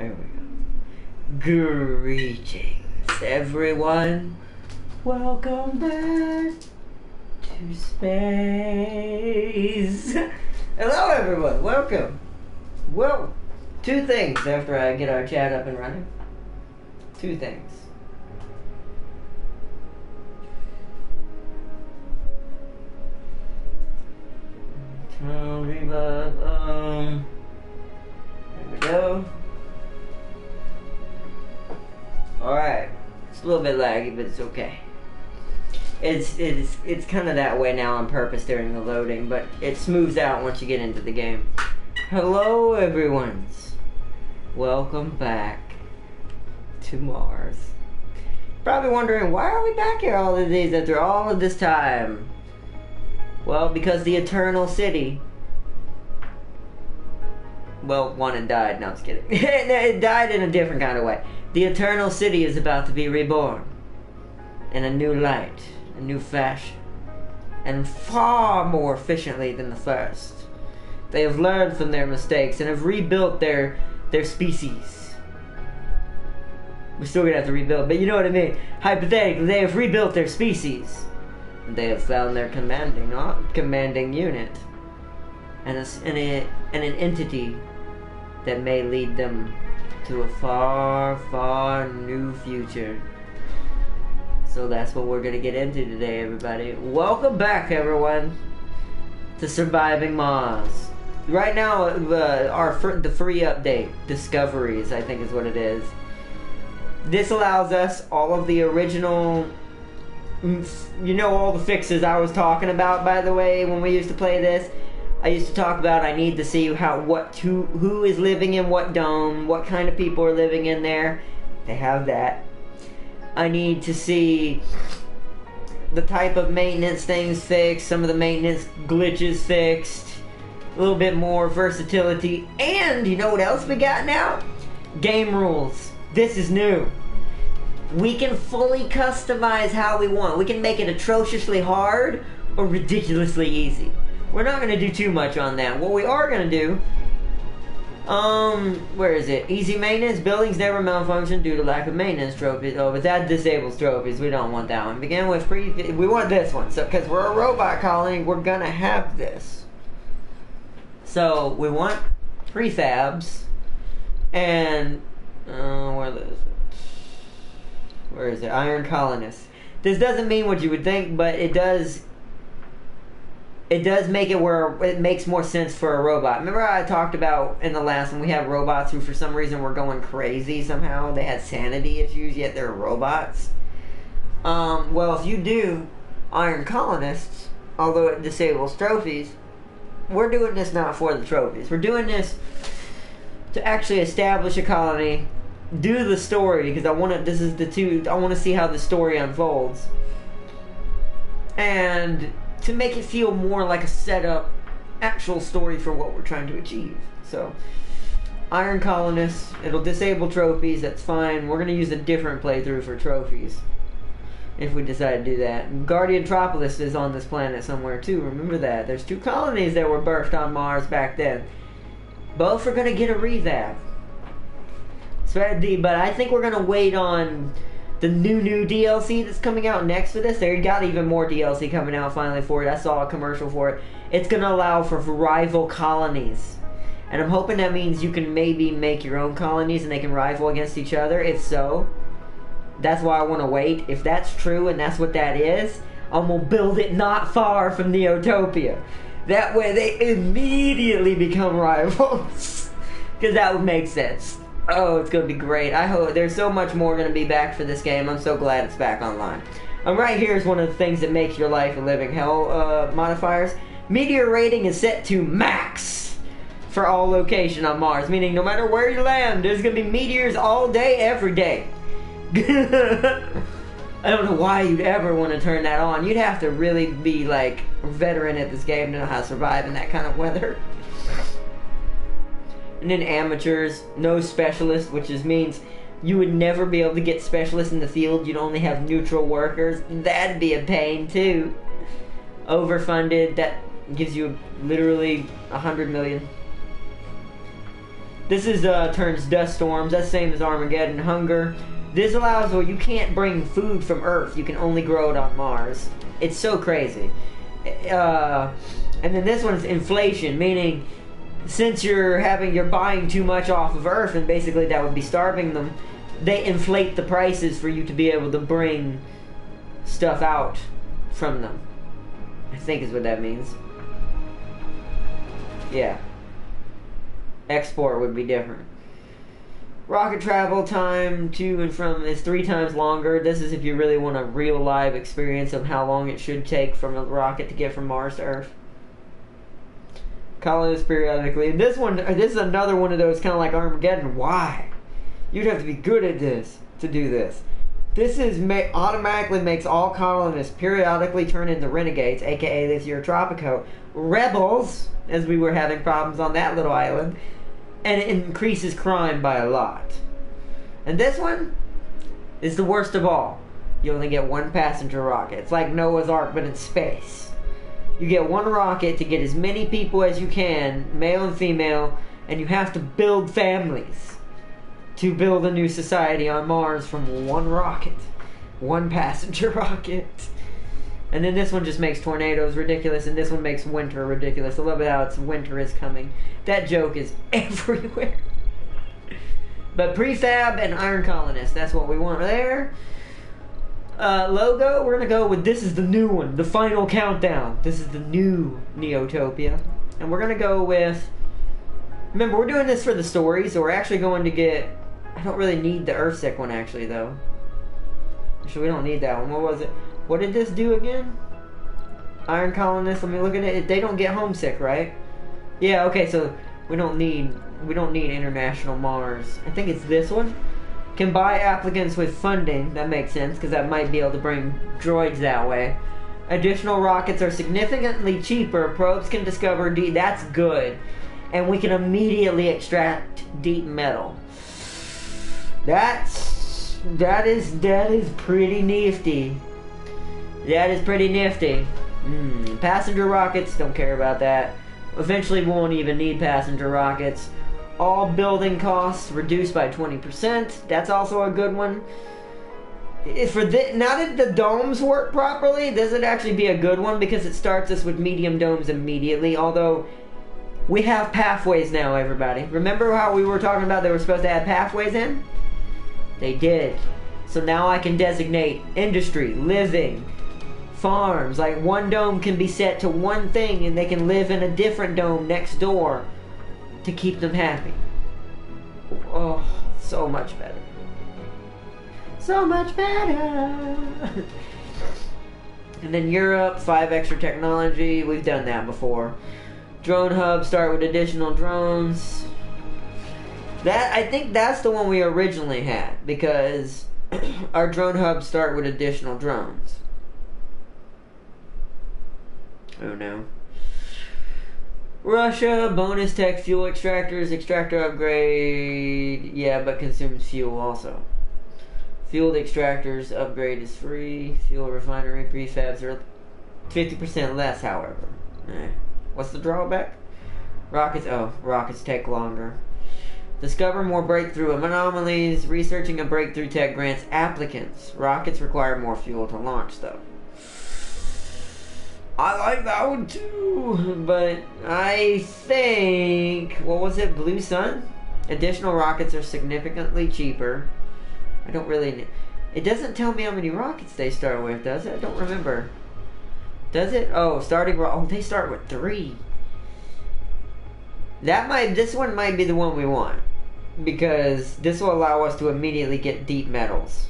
There we go. Greetings, everyone. Welcome back to space. Hello, everyone. Welcome. Well, two things after I get our chat up and running. Two things. Rebirth. There we go. Alright. It's a little bit laggy, but it's okay. It's kind of that way now on purpose during the loading, but it smooths out once you get into the game. Hello, everyone. Welcome back to Mars. Probably wondering, why are we back here all of these after all of this time? Well, because the Eternal City, well, one had died. No, I was kidding. It died in a different kind of way. The Eternal City is about to be reborn in a new light, a new fashion, and far more efficiently than the first. They have learned from their mistakes and have rebuilt their species. We're still gonna have to rebuild, but you know what I mean. Hypothetically, they have rebuilt their species. And they have found their commanding unit, and an entity that may lead them to a far, far new future. So that's what we're gonna get into today, everybody. Welcome back, everyone, to Surviving Mars. Right now, the free update, Discoveries, I think is what it is. This allows us all of the original, you know, all the fixes I was talking about, by the way, when we used to play this. I used to talk about I need to see who is living in what dome, what kind of people are living in there. They have that. I need to see the type of maintenance things fixed, some of the maintenance glitches fixed, a little bit more versatility, and you know what else we got now? Game rules. This is new. We can fully customize how we want. We can make it atrociously hard or ridiculously easy. We're not going to do too much on that. What we are going to do, where is it? Easy maintenance. Buildings never malfunction due to lack of maintenance trophies. Oh, but that disables trophies. We don't want that one. Begin with we want this one. So, because we're a robot colony, we're going to have this. So, we want prefabs. And, where is it? Iron colonists. This doesn't mean what you would think, but it does make it where it makes more sense for a robot. Remember how I talked about in the last one, we have robots who for some reason were going crazy somehow. They had sanity issues, yet they're robots. Well, if you do Iron Colonists, although it disables trophies, we're doing this not for the trophies. We're doing this to actually establish a colony, do the story, because I want to see how the story unfolds. And to make it feel more like a setup, actual story for what we're trying to achieve. So, Iron Colonists, it'll disable trophies, that's fine. We're going to use a different playthrough for trophies, if we decide to do that. Guardian Tropolis is on this planet somewhere too, remember that. There's 2 colonies that were birthed on Mars back then. Both are going to get a revamp. But I think we're going to wait on the new DLC that's coming out next for this. They got even more DLC coming out finally for it. I saw a commercial for it. It's going to allow for rival colonies. And I'm hoping that means you can maybe make your own colonies and they can rival against each other. If so, that's why I want to wait. If that's true and that's what that is, I'm going to build it not far from Neotopia. That way they immediately become rivals. Because that would make sense. Oh, it's going to be great. I hope there's so much more going to be back for this game. I'm so glad it's back online. Right here is one of the things that makes your life a living hell modifiers. Meteor rating is set to max for all location on Mars. Meaning no matter where you land, there's going to be meteors all day, every day. I don't know why you'd ever want to turn that on. You'd have to really be like a veteran at this game to know how to survive in that kind of weather. And then amateurs, no specialists, which means you would never be able to get specialists in the field. You'd only have neutral workers. That'd be a pain too. Overfunded, that gives you literally 100 million. This is turns dust storms. That's the same as Armageddon. Hunger. This allows where you can't bring food from Earth. You can only grow it on Mars. It's so crazy. And then this one's inflation, meaning since you're buying too much off of Earth, and basically that would be starving them, they inflate the prices for you to be able to bring stuff out from them. I think is what that means. Yeah. Export would be different. Rocket travel time to and from is 3 times longer. This is if you really want a real live experience of how long it should take from a rocket to get from Mars to Earth. Colonists periodically. This is another one of those kind of like Armageddon. Why? You'd have to be good at this to do this. This is automatically makes all colonists periodically turn into renegades, aka this year Tropico, rebels, as we were having problems on that little island, and it increases crime by a lot. And this one is the worst of all. You only get 1 passenger rocket. It's like Noah's Ark, but in space. You get 1 rocket to get as many people as you can, male and female, and you have to build families to build a new society on Mars from 1 rocket. 1 passenger rocket. And then this one just makes tornadoes ridiculous, and this one makes winter ridiculous. I love it how it's winter is coming. That joke is everywhere. But prefab and iron colonists, that's what we want there. Logo, we're going to go with, this is the new one, the final countdown. This is the new Neotopia. And we're going to go with, remember, we're doing this for the story, so we're actually going to get, I don't really need the Earthsick one actually, though. Actually, we don't need that one. What was it? What did this do again? Iron colonists, let me look at it. They don't get homesick, right? Yeah, okay, so we don't need international Mars. I think it's this one. Can buy applicants with funding. That makes sense, because that might be able to bring droids that way. Additional rockets are significantly cheaper. Probes can discover deep. That's good. And we can immediately extract deep metal. That is pretty nifty. That is pretty nifty. Passenger rockets, don't care about that. Eventually we won't even need passenger rockets. All building costs reduced by 20%. That's also a good one. Now that the domes work properly, this would actually be a good one because it starts us with medium domes immediately. Although, we have pathways now, everybody. Remember how we were talking about they were supposed to add pathways in? They did. So now I can designate industry, living, farms. Like 1 dome can be set to 1 thing and they can live in a different dome next door to keep them happy. Oh, so much better. So much better. And then Europe, 5 extra technology. We've done that before. Drone hubs start with additional drones. I think that's the one we originally had, because our drone hubs start with additional drones. Oh no. Russia, bonus tech fuel extractors, extractor upgrade, yeah, but consumes fuel also. Fueled extractors upgrade is free. Fuel refinery prefabs are 50% less, however. What's the drawback? Rockets take longer. Discover more breakthrough anomalies. Researching a breakthrough tech grants applicants. Rockets require more fuel to launch, though. I like that one too, but I think, what was it, Blue Sun? Additional rockets are significantly cheaper. I don't really, it doesn't tell me how many rockets they start with, does it? I don't remember. Does it? Oh, they start with 3. This one might be the one we want, because this will allow us to immediately get deep metals.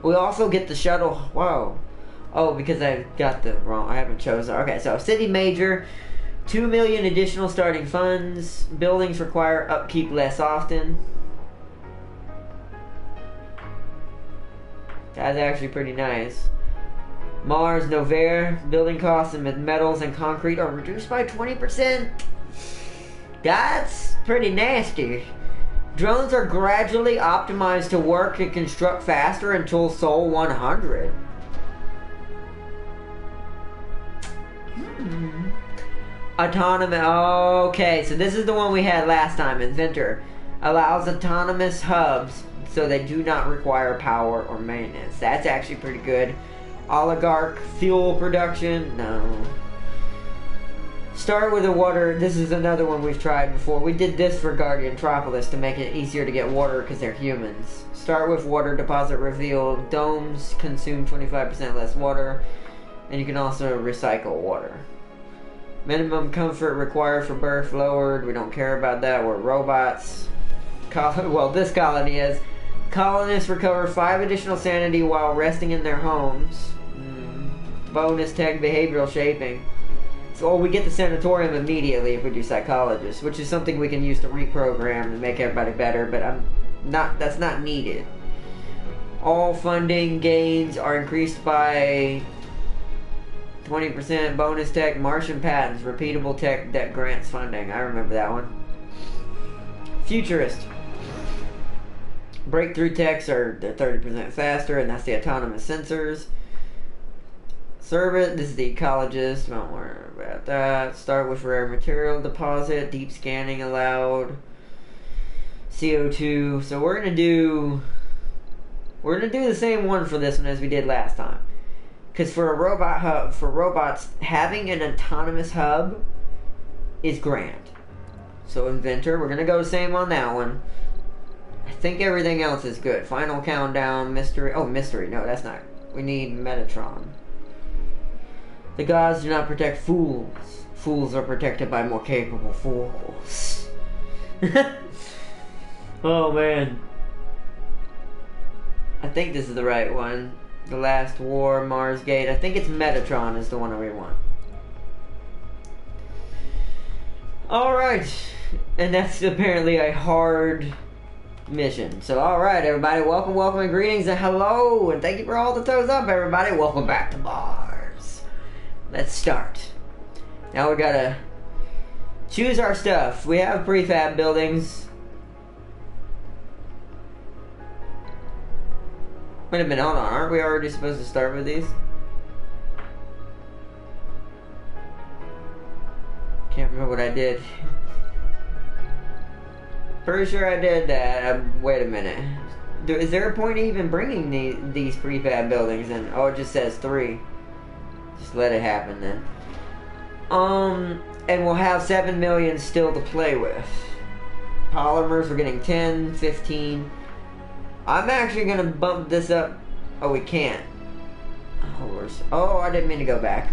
We also get the shuttle. Whoa. Oh, because I haven't chosen. Okay, so city major, 2 million additional starting funds. Buildings require upkeep less often. That's actually pretty nice. Mars, Novair, building costs and metals and concrete are reduced by 20%. That's pretty nasty. Drones are gradually optimized to work and construct faster until Sol 100. Autonomous. Okay, so this is the one we had last time. Inventor allows autonomous hubs so they do not require power or maintenance. That's actually pretty good. Oligarch fuel production. No. Start with the water. This is another one we've tried before. We did this for Guardian Tropolis to make it easier to get water because they're humans. Start with water deposit reveal. Domes consume 25% less water. And you can also recycle water. Minimum comfort required for birth lowered. We don't care about that. We're robots. Well, this colony is. Colonists recover 5 additional sanity while resting in their homes. Bonus tech behavioral shaping. So we get the sanatorium immediately if we do psychologist, which is something we can use to reprogram and make everybody better, but that's not needed. All funding gains are increased by 20%. Bonus tech, Martian patents, repeatable tech that grants funding. I remember that one. Futurist. Breakthrough techs are 30% faster, and that's the autonomous sensors. Service, this is the ecologist. Don't worry about that. Start with rare material deposit. Deep scanning allowed. CO2. So we're gonna do the same one for this one as we did last time. Because for a robot hub, for robots, having an autonomous hub is grand. So inventor, we're gonna go the same on that one. I think everything else is good. Final countdown, mystery. Oh, mystery. No, that's not. We need Metatron. The gods do not protect fools. Fools are protected by more capable fools. Oh, man. I think this is the right one. The Last War, Mars Gate. I think it's Metatron is the one we want. Alright. And that's apparently a hard mission. So, alright, everybody. Welcome, welcome, and greetings, and hello. And thank you for all the toes up, everybody. Welcome back to Mars. Let's start. Now we gotta choose our stuff. We have prefab buildings. Wait a minute, hold on. Aren't we already supposed to start with these? Can't remember what I did. Pretty sure I did that. Wait a minute. Is there a point in even bringing these prefab buildings in? Oh, it just says 3. Just let it happen then. And we'll have 7 million still to play with. Polymers, we're getting 10, 15. I'm actually gonna bump this up. Oh, we can't. Oh, I didn't mean to go back.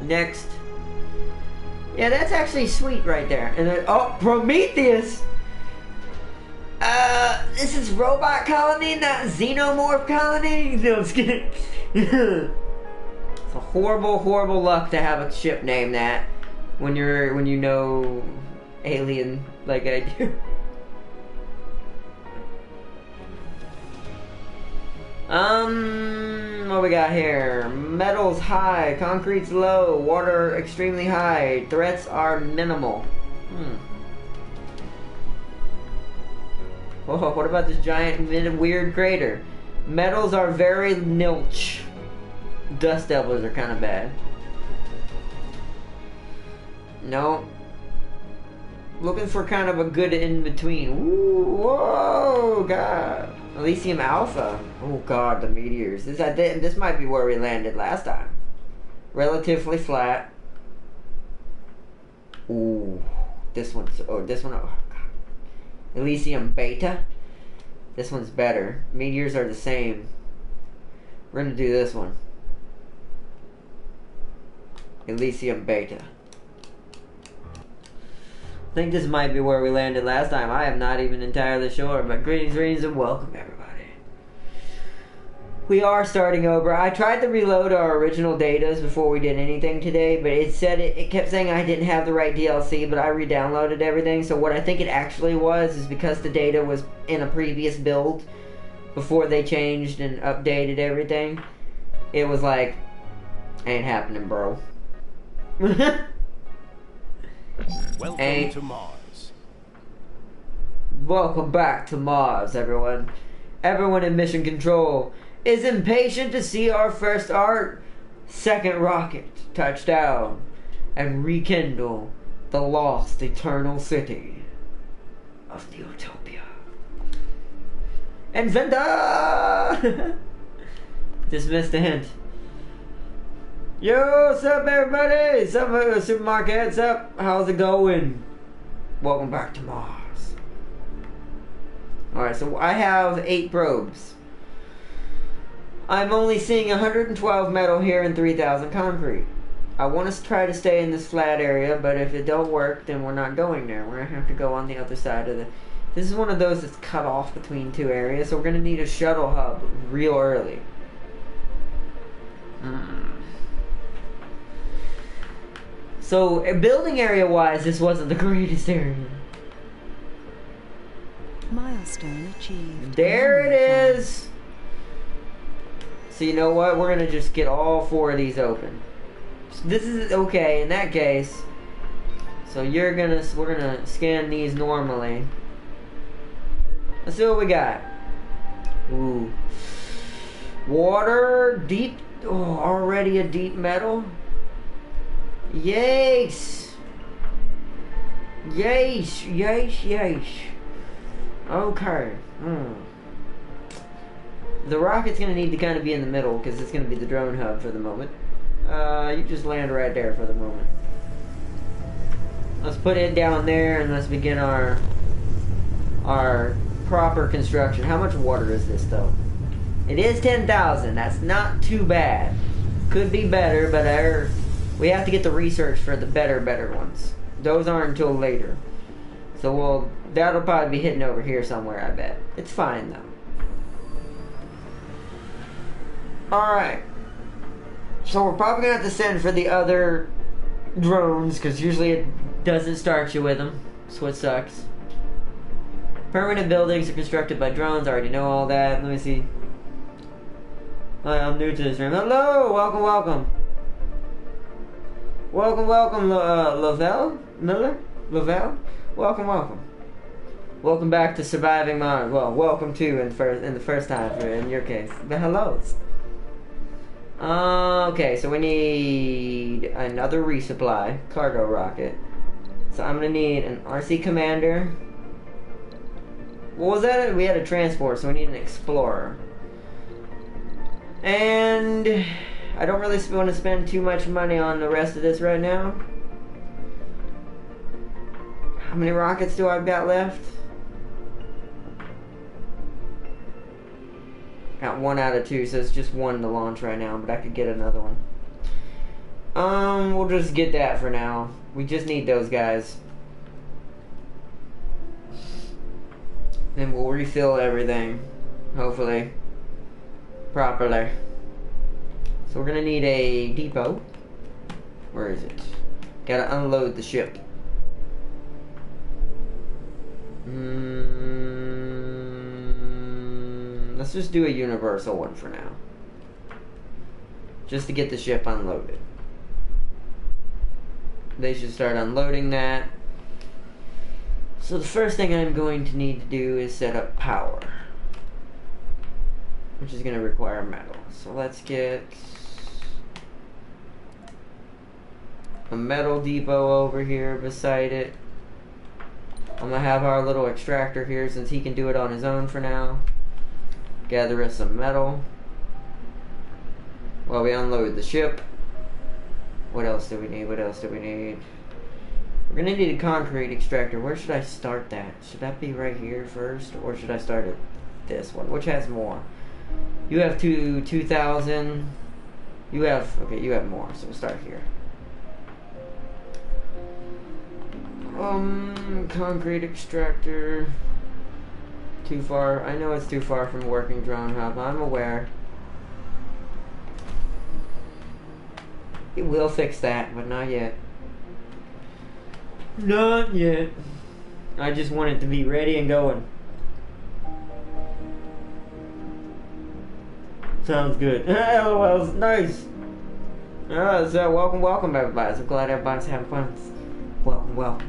Next. Yeah, that's actually sweet right there. And then, oh, Prometheus! This is Robot Colony, not Xenomorph Colony? No, I'm just kidding. It's a horrible, horrible luck to have a ship named that when you know alien like I do. What we got here? Metals high, concrete's low, water extremely high, threats are minimal. Whoa, what about this giant weird crater? Metals are very nilch. Dust devils are kind of bad. No. Looking for kind of a good in-between. Ooh, whoa, God. Elysium Alpha. Oh, God, the meteors. This might be where we landed last time. Relatively flat. Ooh. This one. Oh, God. Elysium Beta. This one's better. Meteors are the same. We're going to do this one. Elysium Beta. I think this might be where we landed last time. I am not even entirely sure, but greetings, and welcome, everybody. We are starting over. I tried to reload our original datas before we did anything today, but it kept saying I didn't have the right DLC, but I re-downloaded everything. So what I think it actually was is because the data was in a previous build before they changed and updated everything. It was like, ain't happening, bro. Welcome to Mars. Welcome back to Mars, everyone. Everyone in mission control is impatient to see our first second rocket touchdown. and rekindle the lost eternal city of Neotopia. And Venda! Dismissed the hint. Yo, what's up, everybody? Supermarket, what's up? How's it going? Welcome back to Mars. Alright, so I have 8 probes. I'm only seeing 112 metal here and 3,000 concrete. I want to try to stay in this flat area, but if it don't work, then we're not going there. We're going to have to go on the other side of the... This is one of those that's cut off between 2 areas, so we're going to need a shuttle hub real early. So, building area-wise, this wasn't the greatest area. Milestone achieved. There it is! So you know what? We're going to just get all 4 of these open. So this is okay in that case. So we're gonna scan these normally. Let's see what we got. Ooh. Water, deep, oh, already a deep metal. Yes. Yes, yes, yes. Okay. The rocket's gonna need to kind of be in the middle because it's gonna be the drone hub for the moment. You just land right there for the moment. Let's put it down there and let's begin our proper construction. How much water is this though? It is 10,000. That's not too bad. Could be better, but we have to get the research for the better ones. Those aren't until later. So that'll probably be hitting over here somewhere, I bet. It's fine though. Alright. So we're probably going to have to send for the other drones, because usually it doesn't start you with them. That's what sucks. Permanent buildings are constructed by drones. I already know all that. Let me see. Hi, I'm new to this room. Hello! Welcome, welcome. Welcome, Lavelle? Miller? Lavelle? Welcome. Welcome back to Surviving Mars. Well, welcome to in the first time in your case. But hellos. Okay, so we need another resupply cargo rocket. So I'm gonna need an RC commander. What was that? We had a transport, so we need an explorer. And I don't really want to spend too much money on the rest of this right now. How many rockets do I've got left? Got 1 out of 2, so it's just 1 to launch right now, but I could get another one. We'll just get that for now. We just need those guys. Then we'll refill everything, hopefully, properly. So we're gonna need a depot. Where is it? Gotta unload the ship. Let's just do a universal one for now. Just to get the ship unloaded. They should start unloading that. So the first thing I'm going to need to do is set up power, which is going to require metal. So let's get a metal depot over here beside it. I'm going to have our little extractor here since he can do it on his own for now. Gather us some metal while we unload the ship. What else do we need? We're going to need a concrete extractor. Where should I start that? Should that be right here first? Or should I start at this one? Which has more? You have 2,000. You have more. So we'll start here. Concrete extractor. Too far. I know it's too far from working drone hub. I'm aware. It will fix that, but not yet. Not yet. I just want it to be ready and going. Sounds good. LOL, nice. So welcome everybody. So glad everybody's having fun. Welcome.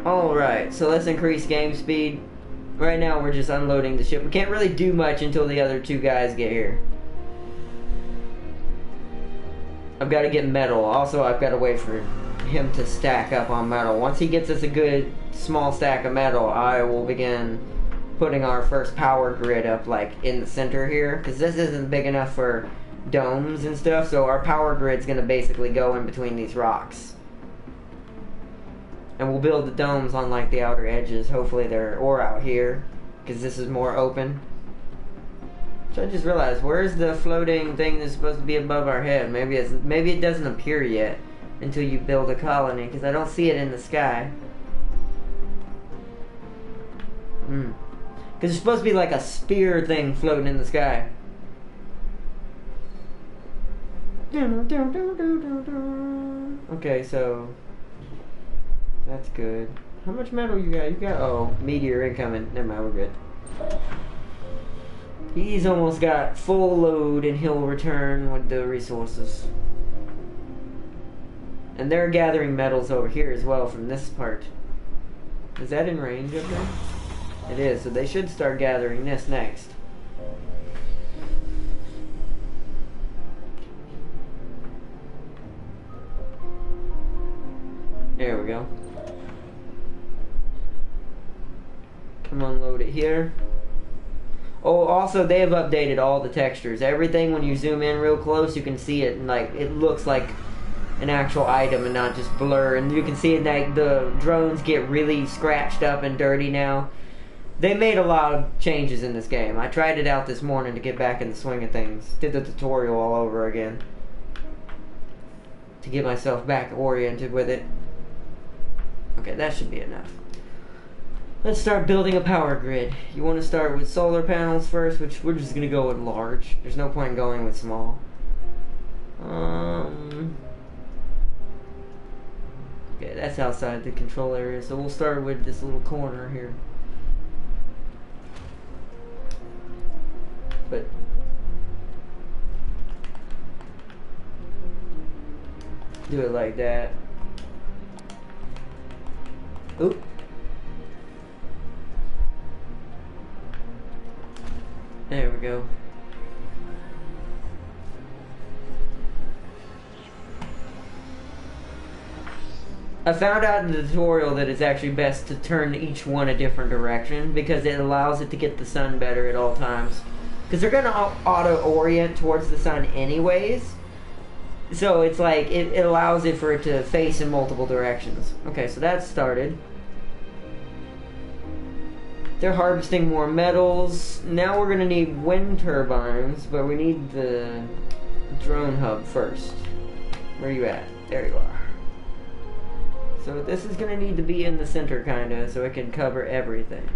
Alright, so let's increase game speed. Right now we're just unloading the ship. We can't really do much until the other 2 guys get here. I've got to get metal. Also, I've got to wait for him to stack up on metal. Once he gets us a good small stack of metal, I will begin putting our first power grid up like in the center here, because this isn't big enough for domes and stuff, so our power grid's going to basically go in between these rocks. And we'll build the domes on like the outer edges, hopefully or out here, because this is more open. So I just realized, where's the floating thing that's supposed to be above our head? Maybe it doesn't appear yet until you build a colony, because I don't see it in the sky. Because it's supposed to be like a spear thing floating in the sky. Okay, so that's good. How much metal you got? You got, oh, meteor incoming. Never mind, we're good. He's almost got full load and he'll return with the resources. And they're gathering metals over here as well from this part. Is that in range up there? It is, so they should start gathering this next. There we go. Come on, load it here. Oh, also they have updated all the textures. Everything, when you zoom in real close, you can see it, and like it looks like an actual item and not just blur. And you can see it, like the drones get really scratched up and dirty now. They made a lot of changes in this game. I tried it out this morning to get back in the swing of things. Did the tutorial all over again to get myself back oriented with it. Okay, that should be enough. Let's start building a power grid. You want to start with solar panels first, which we're just going to go with large. There's no point in going with small. Okay, that's outside the control area, so we'll start with this little corner here. But do it like that. Oop. There we go. I found out in the tutorial that it's actually best to turn each one a different direction because it allows it to get the sun better at all times. Because they're going to auto-orient towards the sun anyways. So it's like, it allows it for it to face in multiple directions. Okay, so that's started. They're harvesting more metals. Now we're going to need wind turbines, but we need the drone hub first. Where are you at? There you are. So this is going to need to be in the center, kind of, so it can cover everything.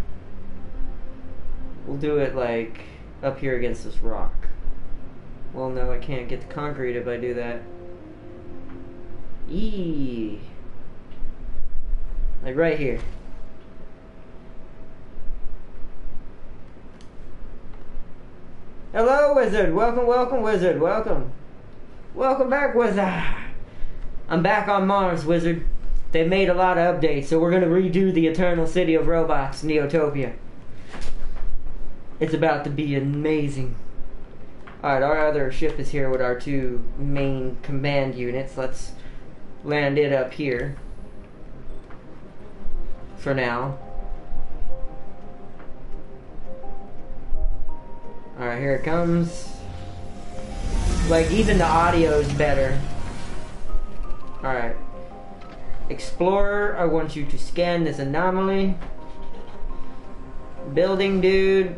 We'll do it like up here against this rock. Well, no, I can't get the concrete if I do that. Eee. Like right here. Hello, wizard. Welcome, welcome, wizard. Welcome. Welcome back, wizard. I'm back on Mars, wizard. They made a lot of updates, so we're going to redo the Eternal City of Robots, Neotopia. It's about to be amazing. Alright, our other ship is here with our two main command units. Let's land it up here. For now. Alright, here it comes. Like, even the audio is better. Alright. Explorer, I want you to scan this anomaly. Building dude,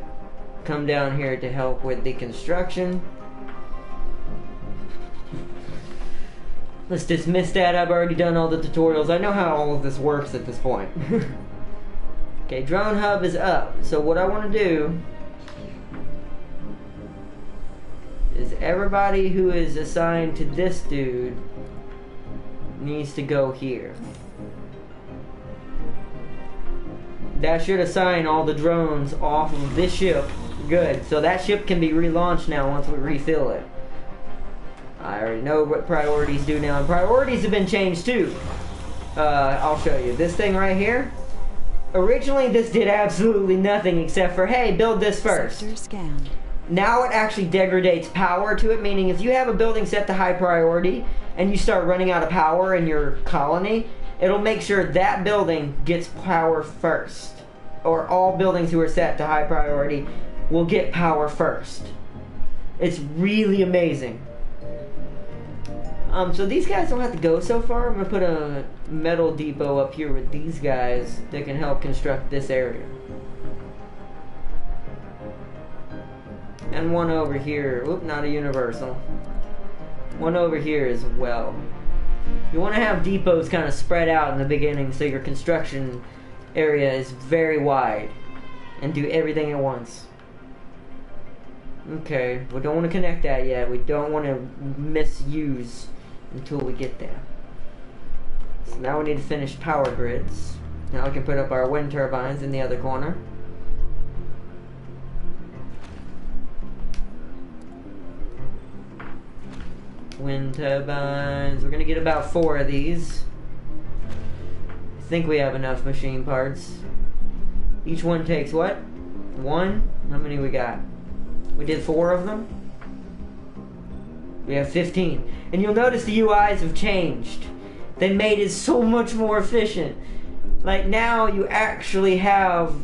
come down here to help with the construction. Let's dismiss that. I've already done all the tutorials. I know how all of this works at this point. Okay, drone hub is up. So what I want to do is everybody who is assigned to this dude needs to go here. That should assign all the drones off of this ship. Good. So that ship can be relaunched now once we refill it. I already know what priorities do now. And priorities have been changed too. I'll show you. This thing right here. Originally this did absolutely nothing except for, hey, build this first. Sector scanned. now it actually degrades power to it, meaning if you have a building set to high priority and you start running out of power in your colony, it'll make sure that building gets power first. Or all buildings who are set to high priority will get power first. It's really amazing. So these guys don't have to go so far. I'm going to put a metal depot up here with these guys that can help construct this area. And one over here. Oop, not a universal. One over here as well. You want to have depots kind of spread out in the beginning so your construction area is very wide. And do everything at once. Okay, we don't want to connect that yet. We don't want to misuse until we get there. So now we need to finish power grids. Now we can put up our wind turbines in the other corner. Wind turbines. We're going to get about 4 of these. I think we have enough machine parts. Each one takes what? 1? How many we got? We did 4 of them. We have 15. And you'll notice the UIs have changed. They made it so much more efficient. Like now you actually have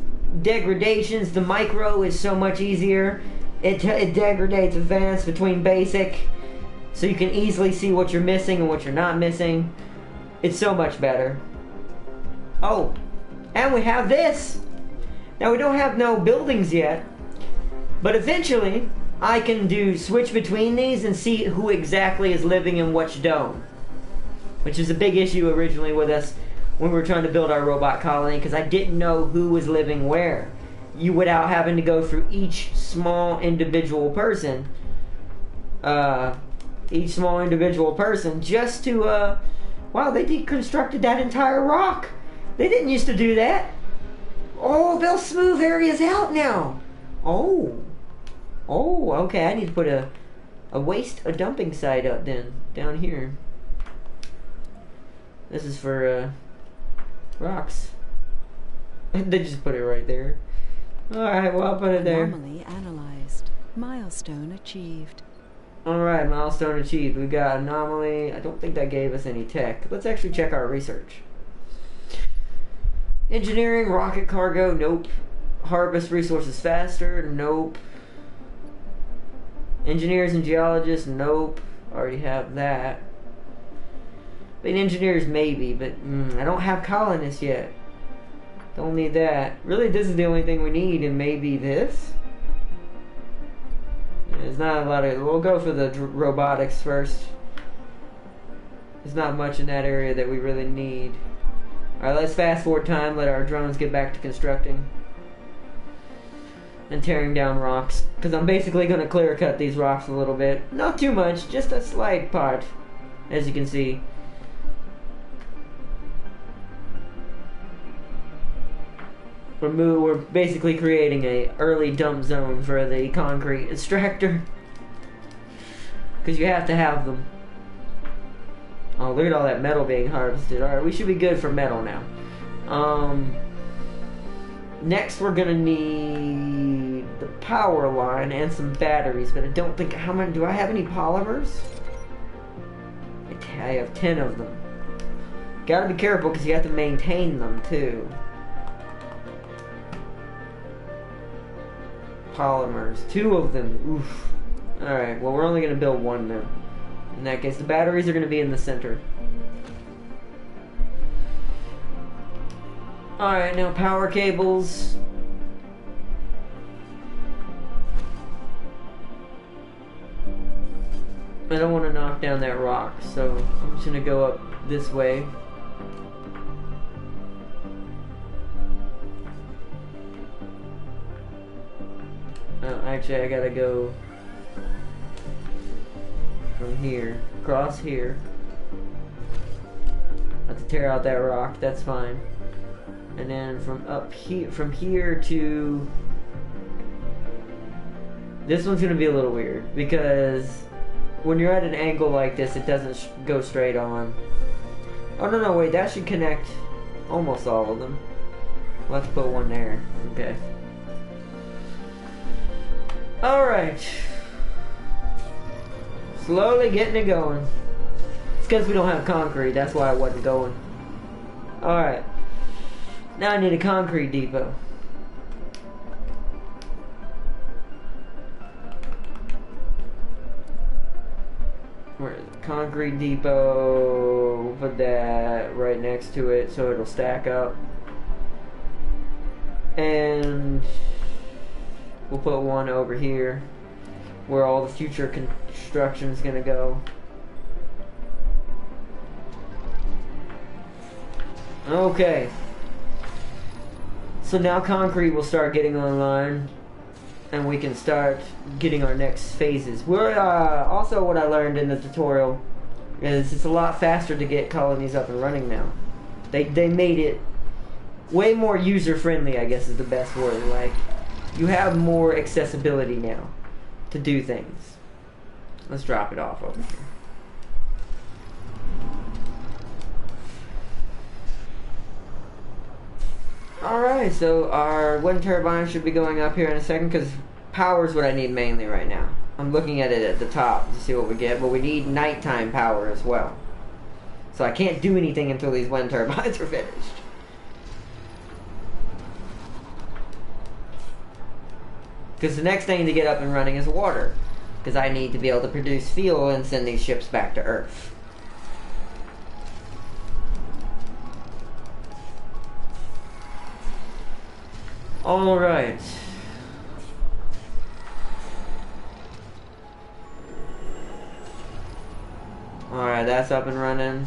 degradations. The micro is so much easier. It degrades advanced between basic. So you can easily see what you're missing and what you're not missing. It's so much better. Oh, and we have this. Now we don't have no buildings yet. But eventually, I can switch between these and see who exactly is living in which dome. Which is a big issue originally with us when we were trying to build our robot colony, because I didn't know who was living where. You without having to go through each small individual person. Just to, wow, they deconstructed that entire rock. They didn't used to do that. Oh, they'll smooth areas out now. Oh, okay, I need to put a dumping site up then, down here. This is for, rocks. They just put it right there. Alright, well, I'll put it there. Anomaly analyzed. Milestone achieved. Alright, milestone achieved. We got anomaly. I don't think that gave us any tech. Let's actually check our research. Engineering, rocket cargo, nope. Harvest resources faster, nope. Engineers and geologists, nope. Already have that. I mean, engineers maybe, but I don't have colonists yet. Don't need that. Really, this is the only thing we need, and maybe this? There's not a lot of... We'll go for the robotics first. There's not much in that area that we really need. Alright, let's fast forward time, let our drones get back to constructing. And tearing down rocks. Because I'm basically going to clear cut these rocks a little bit. Not too much, just a slight part. As you can see. We're basically creating a early dump zone for the concrete extractor. Because you have to have them. Oh, look at all that metal being harvested. Alright, we should be good for metal now. Next we're gonna need the power line and some batteries, but I don't think... How many... Do I have any polymers? I have 10 of them. Gotta be careful because you have to maintain them too. Polymers. 2 of them. Oof. Alright, well we're only gonna build 1 then. In that case, the batteries are gonna be in the center. Alright, now power cables. I don't want to knock down that rock, so I'm just gonna go up this way. Actually, I gotta go from here, across here. I have to tear out that rock, that's fine. And then from up here, from here to... This one's gonna be a little weird, because when you're at an angle like this, it doesn't go straight on. Oh, no, wait, that should connect almost all of them. We'll have to put one there. Okay. Alright. Slowly getting it going. It's because we don't have concrete, that's why I wasn't going. Alright. Now I need a concrete depot. Where's the concrete depot? Put that right next to it so it'll stack up. And we'll put one over here where all the future construction is going to go. Okay. So now concrete will start getting online and we can start getting our next phases. We're also, what I learned in the tutorial is it's a lot faster to get colonies up and running now. They made it way more user-friendly, I guess is the best word. Like, you have more accessibility now to do things. Let's drop it off over here. Alright, so our wind turbine should be going up here in a second because power is what I need mainly right now. I'm looking at it at the top to see what we get, but we need nighttime power as well. So I can't do anything until these wind turbines are finished. Because the next thing to get up and running is water. Because I need to be able to produce fuel and send these ships back to Earth. Alright. Alright, that's up and running.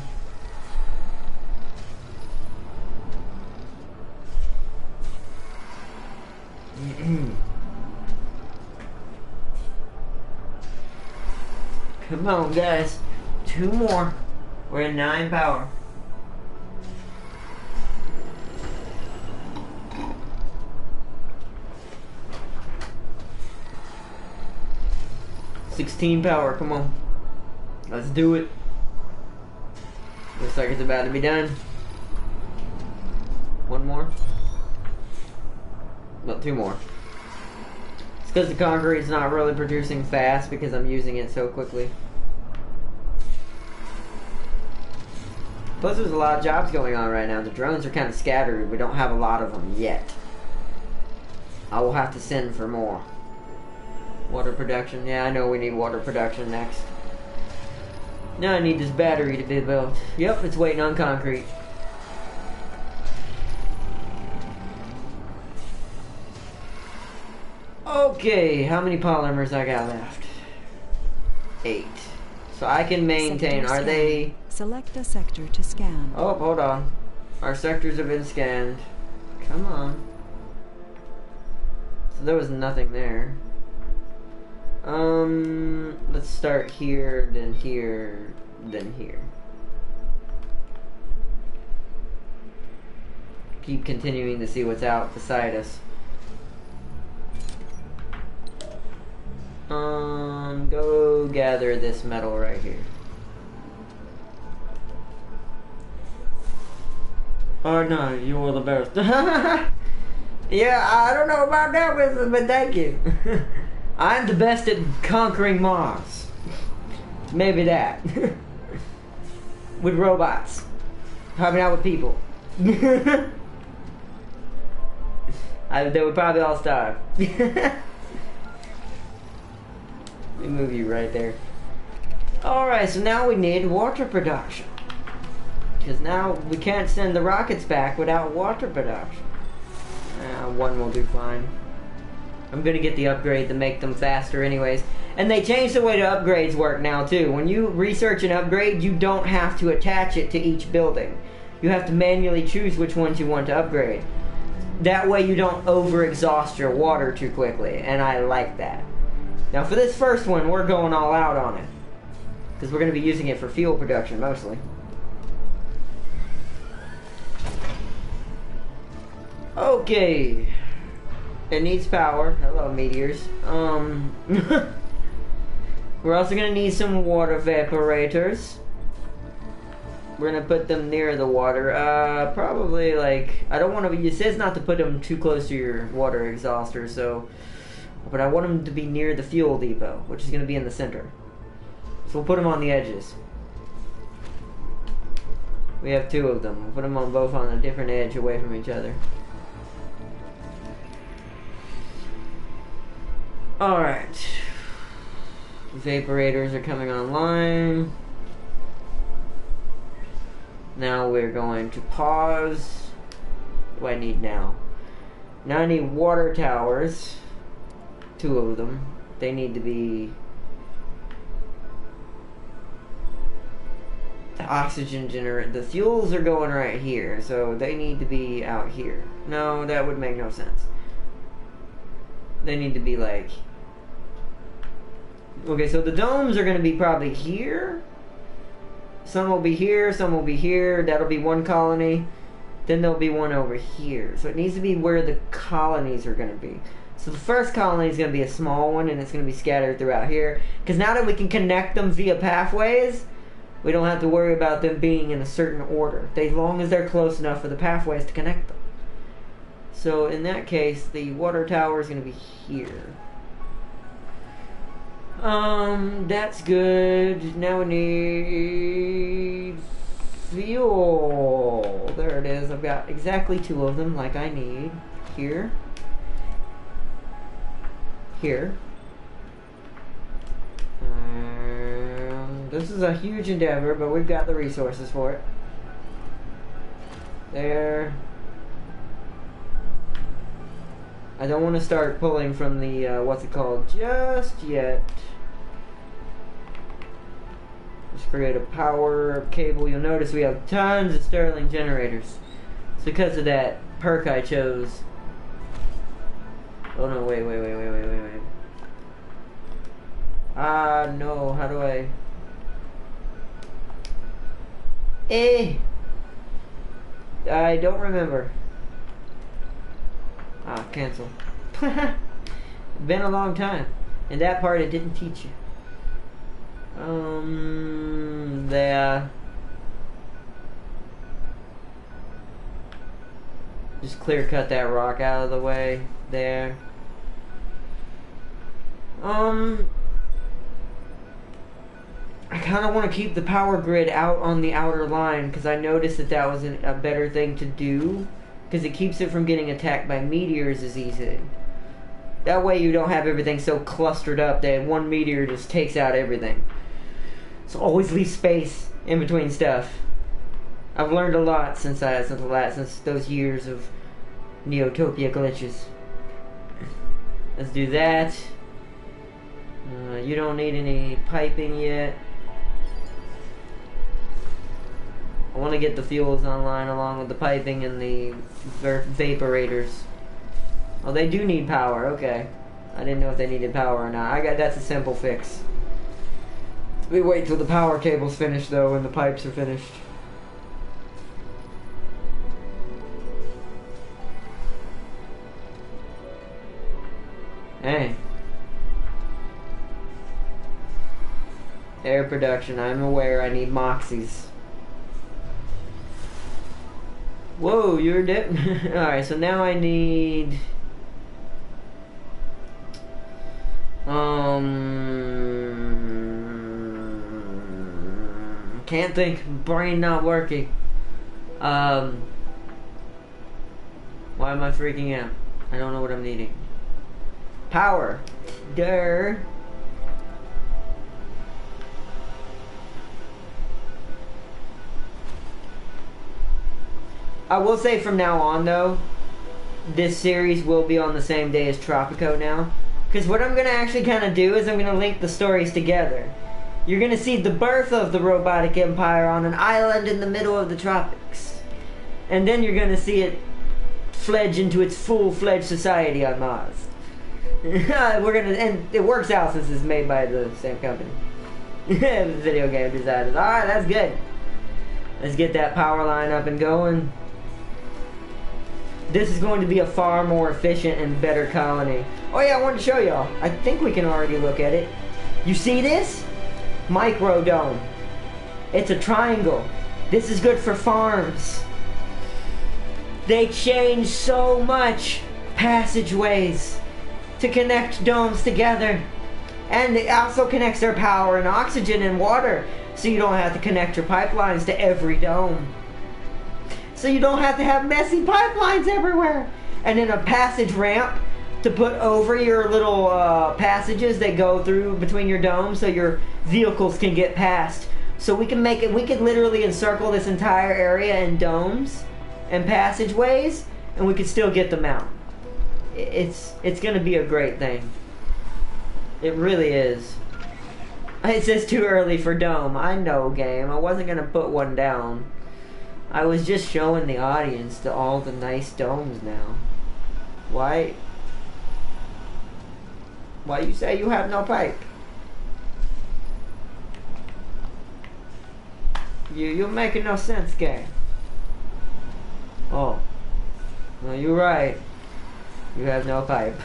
Come on, guys. 2 more. We're at 9 power. $16 power, come on. Let's do it. Looks like it's about to be done. 1 more. Well, 2 more. It's because the concrete's not really producing fast because I'm using it so quickly. Plus there's a lot of jobs going on right now. The drones are kind of scattered. We don't have a lot of them yet. I will have to send for more. Water production. Yeah, I know we need water production next. Now I need this battery to be built. Yep, it's waiting on concrete. Okay, how many polymers I got left? 8. So I can maintain. Are they... Select a sector to scan. Oh, hold on. Our sectors have been scanned. Come on. So there was nothing there. Let's start here, then here, then here. Keep continuing to see what's out beside us. Go gather this metal right here. Oh no, you are the best. Yeah, I don't know about that, but thank you. I'm the best at conquering Mars. Maybe that. With robots. Probably not with people. They would probably all starve. Let me move you right there. Alright, so now we need water production. Because now we can't send the rockets back without water production. 1 will do fine. I'm gonna get the upgrade to make them faster anyways. And they changed the way the upgrades work now too. When you research an upgrade, you don't have to attach it to each building. You have to manually choose which ones you want to upgrade. That way you don't over-exhaust your water too quickly, and I like that. Now for this first one, we're going all out on it. Because we're gonna be using it for fuel production mostly. Okay. It needs power. Hello, meteors. We're also gonna need some water evaporators. We're gonna put them near the water. Probably like, I don't want to, it says not to put them too close to your water exhauster, so But I want them to be near the fuel depot, which is going to be in the center. So we'll put them on the edges. We have 2 of them. We'll put them on both on a different edge away from each other. Alright. Vaporators are coming online. Now we're going to pause. What do I need now? Now I need water towers. 2 of them. They need to be... The oxygen generator. The fuels are going right here, so they need to be out here. No, that would make no sense. They need to be like... Okay, so the domes are going to be probably here. Some will be here, some will be here. That'll be one colony. Then there'll be one over here. So it needs to be where the colonies are going to be. So the first colony is going to be a small one, and it's going to be scattered throughout here. Because now that we can connect them via pathways, we don't have to worry about them being in a certain order. As long as they're close enough for the pathways to connect them. So in that case, the water tower is going to be here. That's good. Now we need fuel. There it is. I've got exactly 2 of them, like I need. Here. Here. This is a huge endeavor, but we've got the resources for it. There. I don't want to start pulling from the, what's it called, just yet. Just create a power cable. You'll notice we have tons of Stirling generators. It's because of that perk I chose. Oh no, wait. Ah, no, how do I... I don't remember. Ah, cancel. Been a long time. And that part it didn't teach you. There. Just clear cut that rock out of the way. There. I kind of want to keep the power grid out on the outer line because I noticed that that was a better thing to do because it keeps it from getting attacked by meteors as easily. That way you don't have everything so clustered up that one meteor just takes out everything. So always leave space in between stuff. I've learned a lot since those years of Neotopia glitches. Let's do that. You don't need any piping yet. I want to get the fuels online along with the piping and the vaporators. Oh, they do need power. Okay. I didn't know if they needed power or not. That's a simple fix. We wait till the power cable's finished though and the pipes are finished. Hey. Air production. I'm aware I need moxies. Whoa, you're dead. Alright, so now I need... Can't think. Brain not working. Why am I freaking out? I don't know what I'm needing. Power. Durr. I will say from now on though, this series will be on the same day as Tropico now. Because what I'm going to actually kind of do is I'm going to link the stories together. You're going to see the birth of the robotic empire on an island in the middle of the tropics. And then you're going to see it fledge into its full-fledged society on Mars. And it works out since it's made by the same company. Video game designers. Alright, that's good. Let's get that power line up and going. This is going to be a far more efficient and better colony. Oh yeah, I wanted to show y'all. I think we can already look at it. You see this? Micro dome. It's a triangle. This is good for farms. They change so much passageways. to connect domes together. And it also connects their power and oxygen and water, so you don't have to connect your pipelines to every dome. So you don't have to have messy pipelines everywhere. And then a passage ramp to put over your little passages that go through between your domes so your vehicles can get past. So we can make it, we could literally encircle this entire area in domes and passageways, and we could still get them out. It's gonna be a great thing. It really is. It says too early for dome. I know, game. I wasn't gonna put one down. I was just showing the audience to all the nice domes now. Why you say you have no pipe? You're making no sense, game. Oh. No, you're right. You have no pipe.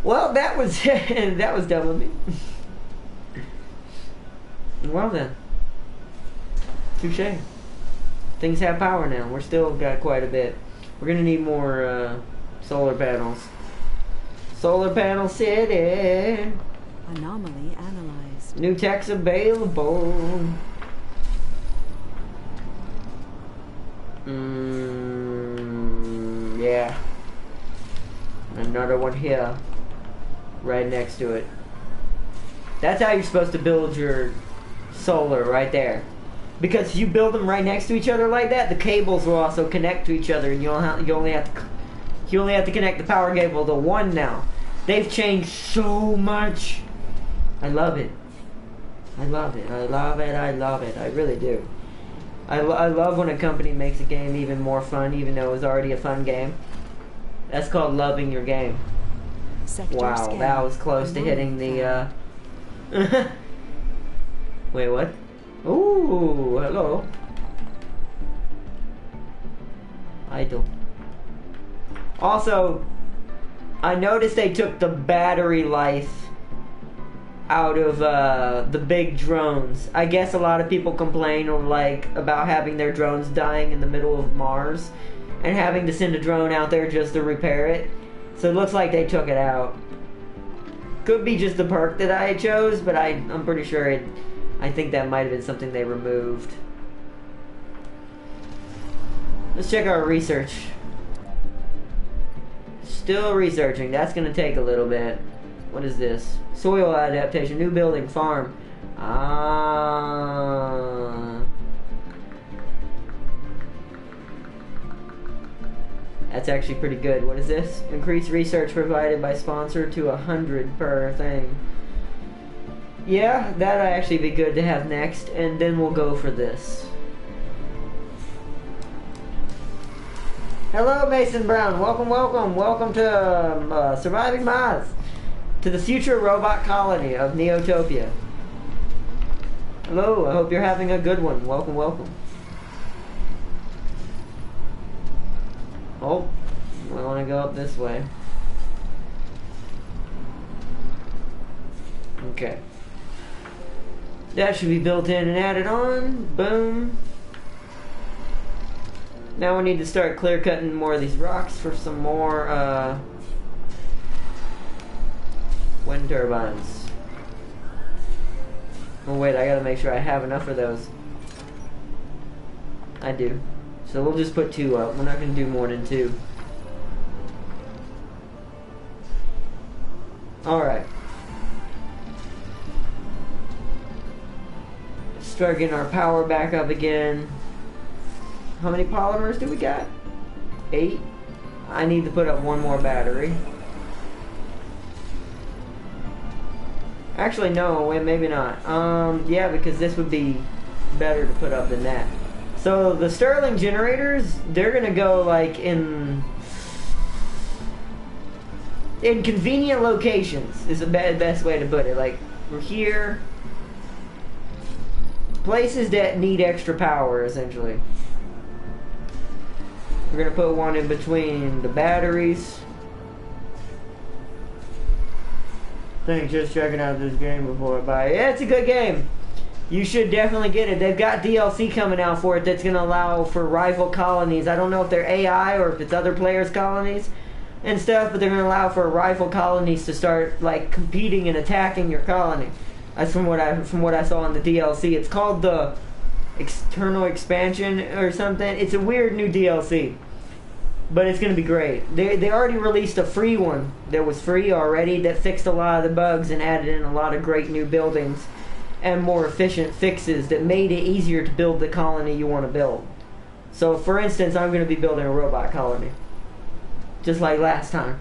Well, that was that was dumb of me. Well then. Touché. Things have power now. We're still got quite a bit. We're gonna need more solar panels. Solar panel city. Anomaly analyzed. New techs available. Yeah. Another one here. Right next to it. That's how you're supposed to build your solar, right there. Because if you build them right next to each other like that, the cables will also connect to each other, and you only have to connect the power cable to one now. They've changed so much. I love it. I love it. I love it. I love it. I really do. I love when a company makes a game even more fun, even though it was already a fun game. That's called loving your game. Wow, that was close to hitting the, Wait, what? Ooh, hello. Idle. Also, I noticed they took the battery life out of the big drones. I guess a lot of people complain about having their drones dying in the middle of Mars and having to send a drone out there just to repair it. So it looks like they took it out. Could be just the perk that I chose, but I'm pretty sure I think that might have been something they removed. Let's check our research. Still researching. That's going to take a little bit. What is this? Soil adaptation. New building. Farm. That's actually pretty good. What is this? Increased research provided by sponsor to 100 per thing. Yeah, that'd actually be good to have next, and then we'll go for this. Hello, Mason Brown. Welcome, welcome. Welcome to Surviving Mars. To the future robot colony of Neotopia. Hello, I hope you're having a good one. Welcome, welcome. Oh, I want to go up this way. Okay. That should be built in and added on. Boom. Now we need to start clear cutting more of these rocks for some more wind turbines. Oh wait, I gotta make sure I have enough of those. I do. So we'll just put 2 up. We're not gonna do more than 2. Alright. Start getting our power back up again. How many polymers do we got? 8. I need to put up 1 more battery. Actually, no, wait, maybe not. Yeah, because this would be better to put up than that. So the Stirling generators, they're gonna go like in convenient locations is the best way to put it. Like we're here, places that need extra power essentially. We're gonna put one in between the batteries. I think just checking out this game before I buy it. Yeah, it's a good game. You should definitely get it. They've got DLC coming out for it that's going to allow for rival colonies. I don't know if they're AI or if it's other players' colonies and stuff, but they're going to allow for rival colonies to start like competing and attacking your colony. That's from what I saw in the DLC. It's called the External Expansion or something. It's a weird new DLC, but it's going to be great. They already released a free one that was free already that fixed a lot of the bugs and added in a lot of great new buildings and more efficient fixes that made it easier to build the colony you want to build. So for instance, I'm going to be building a robot colony. Just like last time.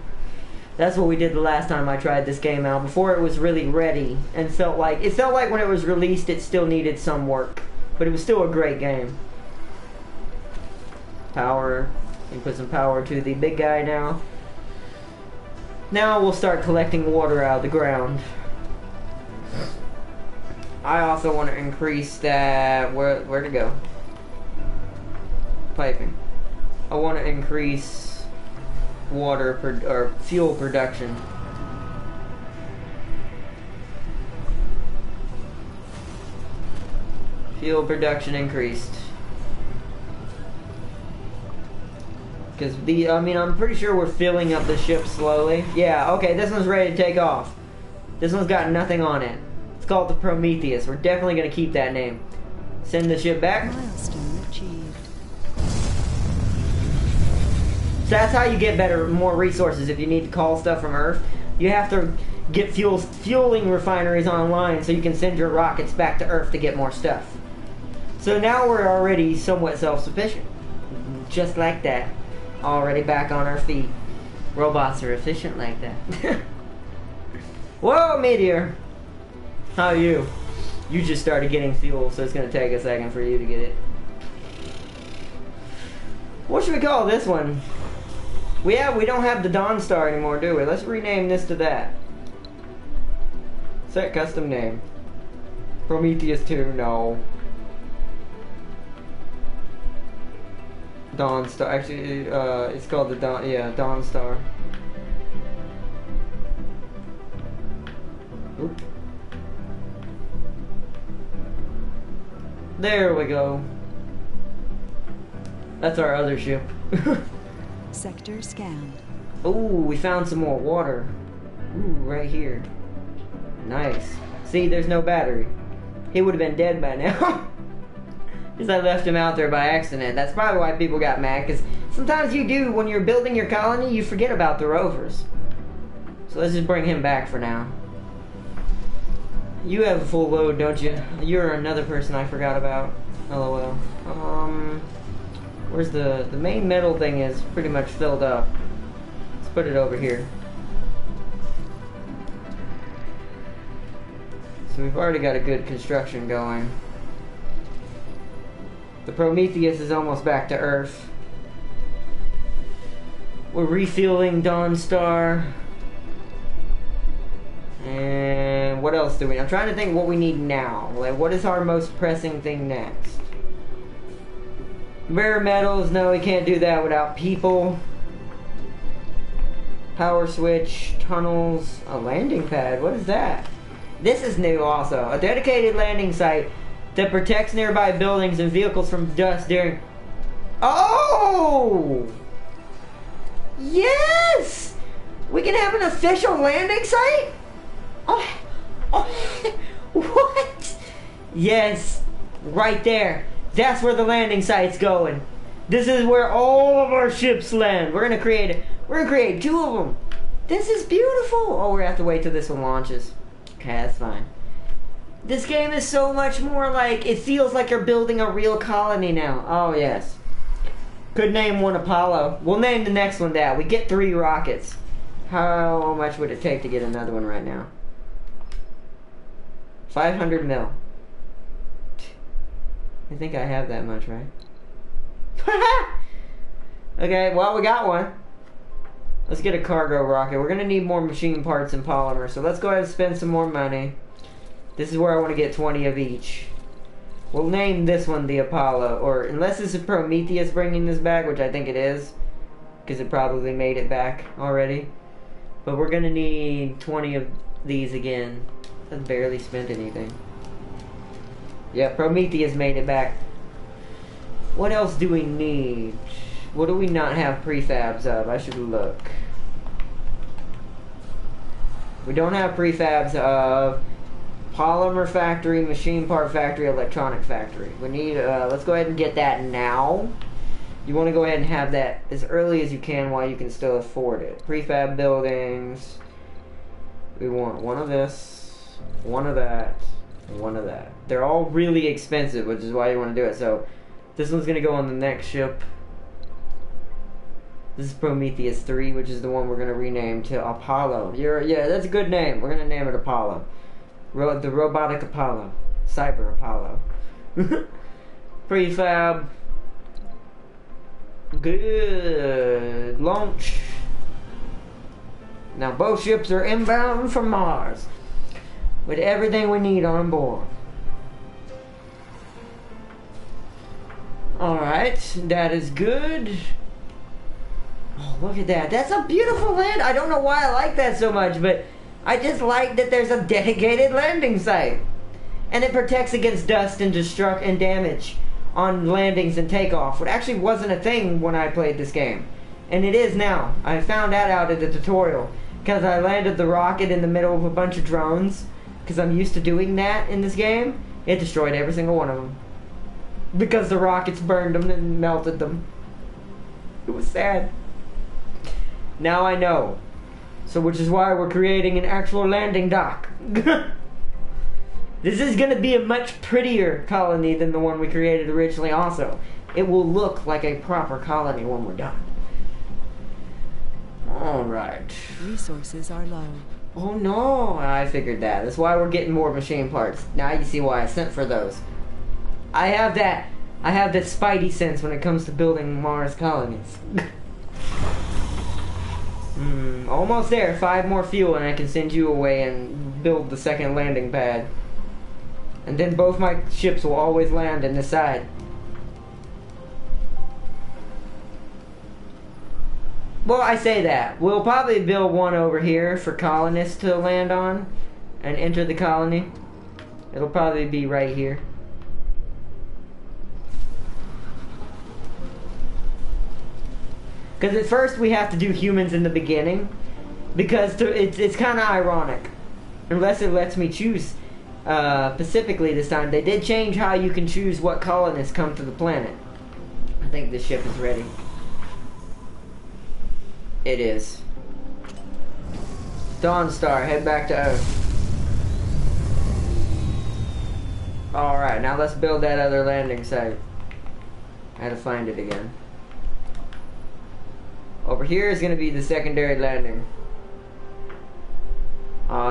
That's what we did the last time I tried this game out, before it was really ready, and felt like when it was released it still needed some work. But it was still a great game. Power. You put some power to the big guy now. Now we'll start collecting water out of the ground. I also want to increase that... Where to go? Piping. I want to increase water or fuel production. Fuel production increased. Because I'm pretty sure we're filling up the ship slowly. Yeah, okay, this one's ready to take off. This one's got nothing on it. It's called the Prometheus. We're definitely going to keep that name. Send the ship back. Milestone achieved. So that's how you get more resources if you need to call stuff from Earth. You have to get fueling refineries online so you can send your rockets back to Earth to get more stuff. So now we're already somewhat self-sufficient. Just like that. Already back on our feet. Robots are efficient like that. Whoa, Meteor! How are you? You just started getting fuel, so it's going to take a second for you to get it. What should we call this one? We don't have the Dawn Star anymore, do we? Let's rename this to that. Set custom name. Prometheus 2, no. Dawn Star. Actually, it's called the Dawn. Yeah, Dawn Star. Oop. There we go. That's our other ship. Sector scanned. Ooh, we found some more water. Ooh, right here. Nice. See, there's no battery. He would have been dead by now. Because I left him out there by accident. That's probably why people got mad. Because sometimes you do, when you're building your colony, you forget about the rovers. So let's just bring him back for now. You have a full load, don't you? You're another person I forgot about. LOL. Where's the main metal thing is pretty much filled up. Let's put it over here. So we've already got a good construction going. The Prometheus is almost back to Earth. We're refueling Dawn Star. And what else do we... I'm trying to think what we need now. Like, what is our most pressing thing next? Rare metals, no, we can't do that without people. Power switch, tunnels, a landing pad, what is that? This is new also. A dedicated landing site that protects nearby buildings and vehicles from dust during... Oh! Yes! We can have an official landing site? Oh, what? Yes, right there. That's where the landing site's going. This is where all of our ships land. We're gonna create 2 of them. This is beautiful. Oh, we have to wait till this one launches. Okay, that's fine. This game is so much more like, it feels like you're building a real colony now. Oh yes. Could name one Apollo. We'll name the next one that. We get 3 rockets. How much would it take to get another one right now? 500 mil. I think I have that much, right? Okay, well, we got one. Let's get a cargo rocket. We're going to need more machine parts and polymer, so let's go ahead and spend some more money. This is where I want to get 20 of each. We'll name this one the Apollo, or unless it's a Prometheus bringing this back, which I think it is, because it probably made it back already. But we're going to need 20 of these again. I've barely spent anything. Yeah, Prometheus made it back. What else do we need? What do we not have prefabs of? I should look. We don't have prefabs of polymer factory, machine part factory, electronic factory. We need, let's go ahead and get that now. You want to go ahead and have that as early as you can while you can still afford it. Prefab buildings. We want one of this, one of that, and one of that. They're all really expensive, which is why you want to do it. So this one's going to go on the next ship. This is Prometheus 3, which is the one we're going to rename to Apollo. Yeah, that's a good name. We're going to name it Apollo. The robotic Apollo. Cyber Apollo. Prefab. Good. Launch. Now both ships are inbound from Mars. With everything we need on board. Alright, that is good. Oh, look at that. That's a beautiful land. I don't know why I like that so much, but I just like that there's a dedicated landing site. And it protects against dust and destruct and damage on landings and takeoff. It actually wasn't a thing when I played this game. And it is now. I found that out in the tutorial. Because I landed the rocket in the middle of a bunch of drones. Because I'm used to doing that in this game. It destroyed every single one of them. Because the rockets burned them and melted them. It was sad. Now I know. So which is why we're creating an actual landing dock. This is going to be a much prettier colony than the one we created originally also. It will look like a proper colony when we're done. Alright. Resources are low. Oh no, I figured that. That's why we're getting more machine parts. Now you see why I sent for those. I have that spidey sense when it comes to building Mars colonies. Almost there. 5 more fuel and I can send you away and build the second landing pad. And then both my ships will always land in the side. Well, I say that. We'll probably build one over here for colonists to land on and enter the colony. It'll probably be right here. Because at first we have to do humans in the beginning. Because it's kind of ironic. Unless it lets me choose specifically this time. They did change how you can choose what colonists come to the planet. I think this ship is ready. It is. Dawnstar, head back to Earth. Alright, now let's build that other landing site. I had to find it again. Over here is going to be the secondary landing.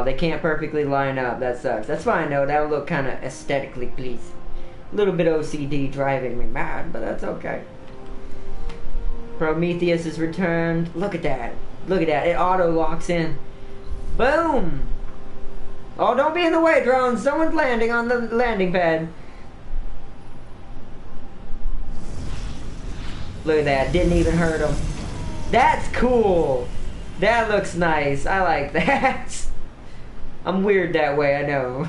They can't perfectly line up. That sucks. That's fine though. That'll look kind of aesthetically pleasing. A little bit OCD driving me mad, but that's okay. Prometheus is returned. Look at that. Look at that. It auto locks in. Boom! Oh, don't be in the way, drones. Someone's landing on the landing pad. Look at that. Didn't even hurt him. That's cool. That looks nice. I like that. I'm weird that way, I know.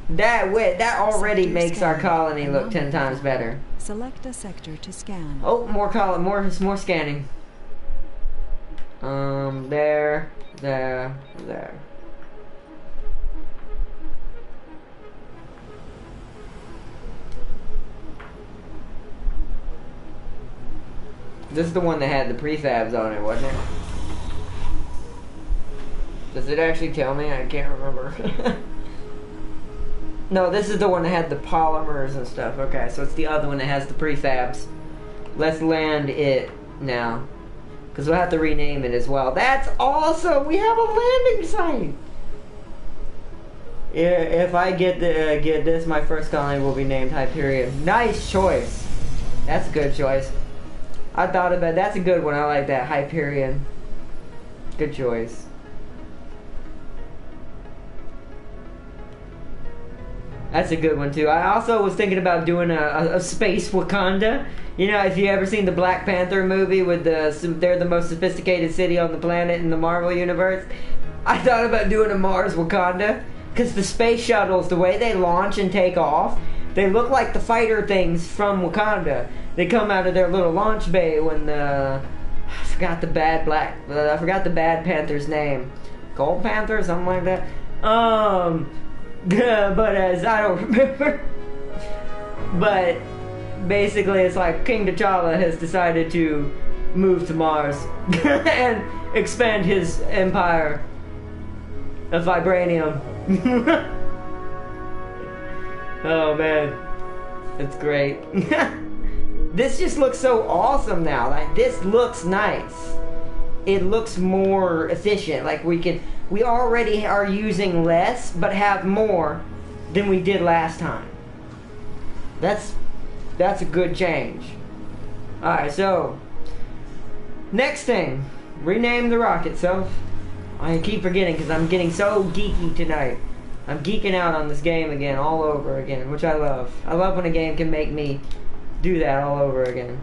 That already makes our colony look 10 times better. Select a sector to scan. Oh, more scanning. There. This is the one that had the prefabs on it, wasn't it? Does it actually tell me? I can't remember. No, this is the one that had the polymers and stuff. Okay, so it's the other one that has the prefabs. Let's land it now. Because we'll have to rename it as well. That's awesome! We have a landing site! Yeah, if I get this, my first colony will be named Hyperion. Nice choice! That's a good choice. I thought about it. That's a good one. I like that. Hyperion. Good choice. That's a good one too. I also was thinking about doing a space Wakanda. You know, if you ever seen the Black Panther movie with they're the most sophisticated city on the planet in the Marvel universe. I thought about doing a Mars Wakanda, because the space shuttles, the way they launch and take off, they look like the fighter things from Wakanda. They come out of their little launch bay when the... I forgot the Bad Panther's name. Gold Panther or something like that. But as I don't remember. But basically it's like King T'Challa has decided to move to Mars and expand his empire of vibranium. Oh man, it's great. This just looks so awesome now. Like, this looks nice. It looks more efficient. Like, we already are using less, but have more than we did last time. That's a good change. Alright, so next thing, rename the rocket. So I keep forgetting because I'm getting so geeky tonight. I'm geeking out on this game again, all over again, which I love. I love when a game can make me do that all over again.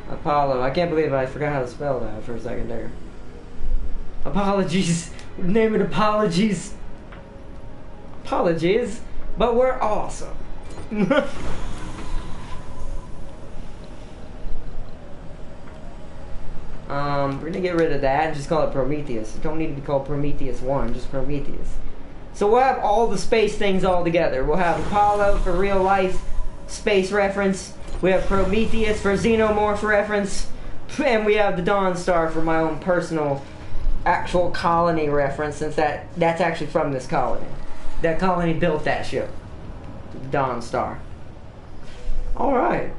Apollo. I can't believe I forgot how to spell that for a second there. Apologies. Name it Apologies. Apologies. But we're awesome. We're gonna get rid of that and just call it Prometheus. It don't need to be called Prometheus 1, just Prometheus. So we'll have all the space things all together. We'll have Apollo for real life space reference. We have Prometheus for xenomorph reference. And we have the Dawn Star for my own personal actual colony reference, since that's actually from this colony. That colony built that ship. Dawn Star. Alright.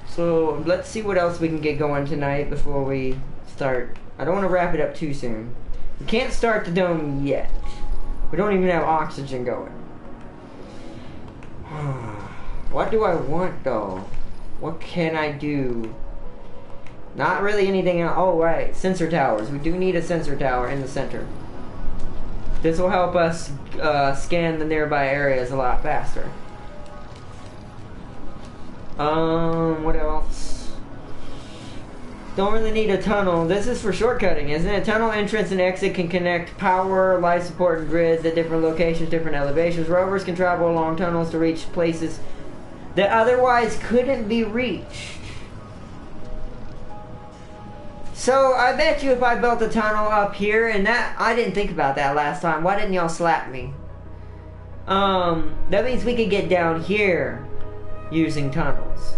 So let's see what else we can get going tonight before we start. I don't want to wrap it up too soon. We can't start the dome yet. We don't even have oxygen going. What do I want though? What can I do? Not really anything else. Oh right, sensor towers. We do need a sensor tower in the center. This will help us scan the nearby areas a lot faster. What else? Don't really need a tunnel. This is for shortcutting, isn't it? Tunnel entrance and exit can connect power, life support, and grids at different locations, different elevations. Rovers can travel along tunnels to reach places that otherwise couldn't be reached. So, I bet you if I built a tunnel up here, and that, I didn't think about that last time. Why didn't y'all slap me? That means we could get down here using tunnels.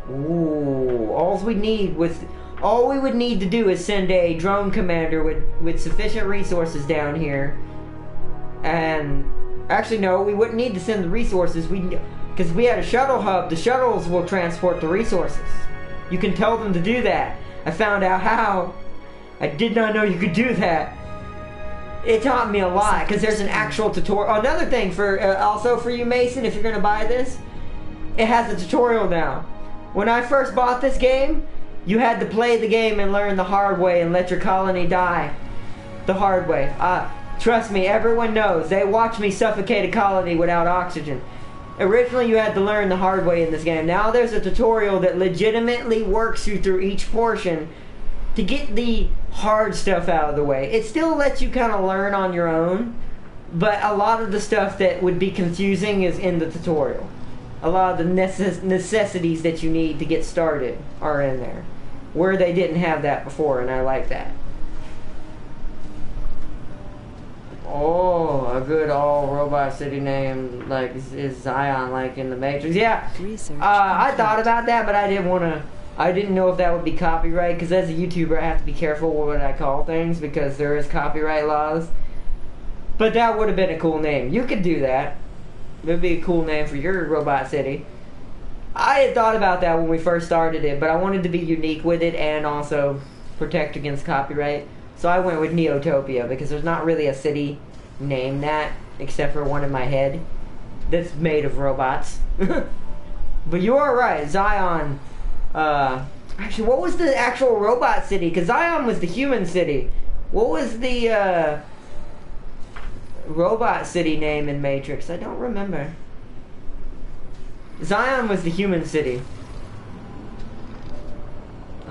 Ooh, all we would need to do is send a drone commander with sufficient resources down here. And actually no, we wouldn't need to send the resources. Because we had a shuttle hub, the shuttles will transport the resources. You can tell them to do that. I found out how. I did not know you could do that. It taught me a lot because there's an actual tutorial. Another thing for also for you, Mason, if you're gonna buy this, it has a tutorial now. When I first bought this game, you had to play the game and learn the hard way and let your colony die the hard way. Trust me, everyone knows. They watched me suffocate a colony without oxygen. Originally, you had to learn the hard way in this game. Now there's a tutorial that legitimately works you through each portion to get the hard stuff out of the way. It still lets you kind of learn on your own, but a lot of the stuff that would be confusing is in the tutorial. A lot of the necessities that you need to get started are in there, where they didn't have that before, and I like that. Oh, a good all-robot city name like is Zion, like in the Matrix. Yeah, I thought about that, but I didn't want to. I didn't know if that would be copyright, because as a YouTuber, I have to be careful with what I call things because there is copyright laws. But that would have been a cool name. You could do that. It would be a cool name for your robot city. I had thought about that when we first started it, but I wanted to be unique with it and also protect against copyright. So I went with Neotopia because there's not really a city named that except for one in my head that's made of robots. But you are right, Zion. Actually, what was the actual robot city? Because Zion was the human city. What was the robot city name in Matrix? I don't remember. Zion was the human city.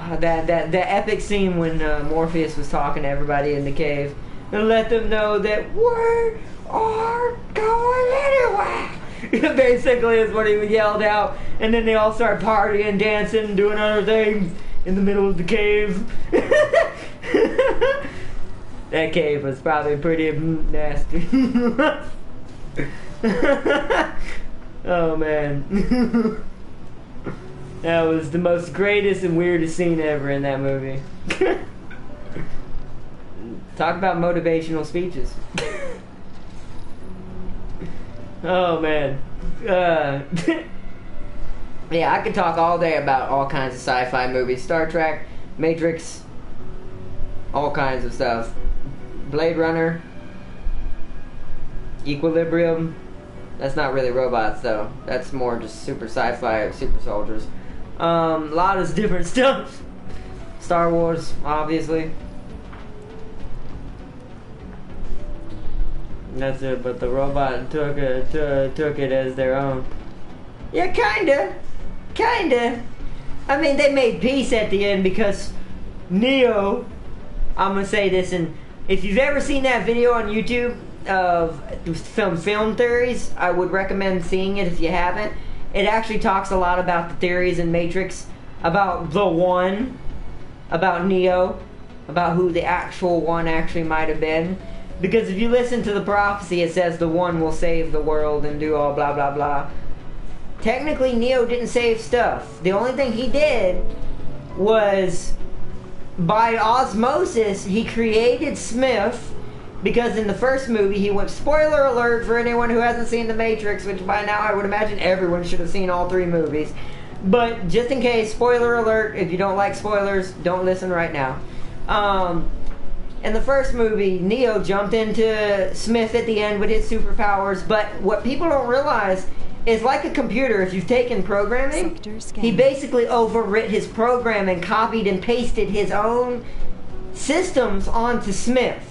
That epic scene when Morpheus was talking to everybody in the cave and let them know that we are going anywhere. Basically is what he yelled out, and then they all start partying, dancing, doing other things in the middle of the cave. That cave was probably pretty nasty. Oh man. That was the most greatest and weirdest scene ever in that movie. Talk about motivational speeches. Oh man. Yeah, I could talk all day about all kinds of sci-fi movies. Star Trek, Matrix, all kinds of stuff. Blade Runner, Equilibrium. That's not really robots though. That's more just super sci-fi, super soldiers. A lot of different stuff. Star Wars, obviously. That's it, but the robot took it as their own. Yeah, kinda. I mean, they made peace at the end because Neo, I'm gonna say this, and if you've ever seen that video on YouTube of film theories, I would recommend seeing it if you haven't. It actually talks a lot about the theories in Matrix, about the One, about Neo, about who the actual One actually might have been. Because if you listen to the prophecy, it says the One will save the world and do all blah blah blah. Technically, Neo didn't save stuff. The only thing he did was, by osmosis, he created Smith. Because in the first movie, he went, spoiler alert for anyone who hasn't seen The Matrix, which by now I would imagine everyone should have seen all 3 movies. But just in case, spoiler alert, if you don't like spoilers, don't listen right now. In the first movie, Neo jumped into Smith at the end with his superpowers, but what people don't realize is, like a computer, if you've taken programming, he basically overwrit his program and copied and pasted his own systems onto Smith,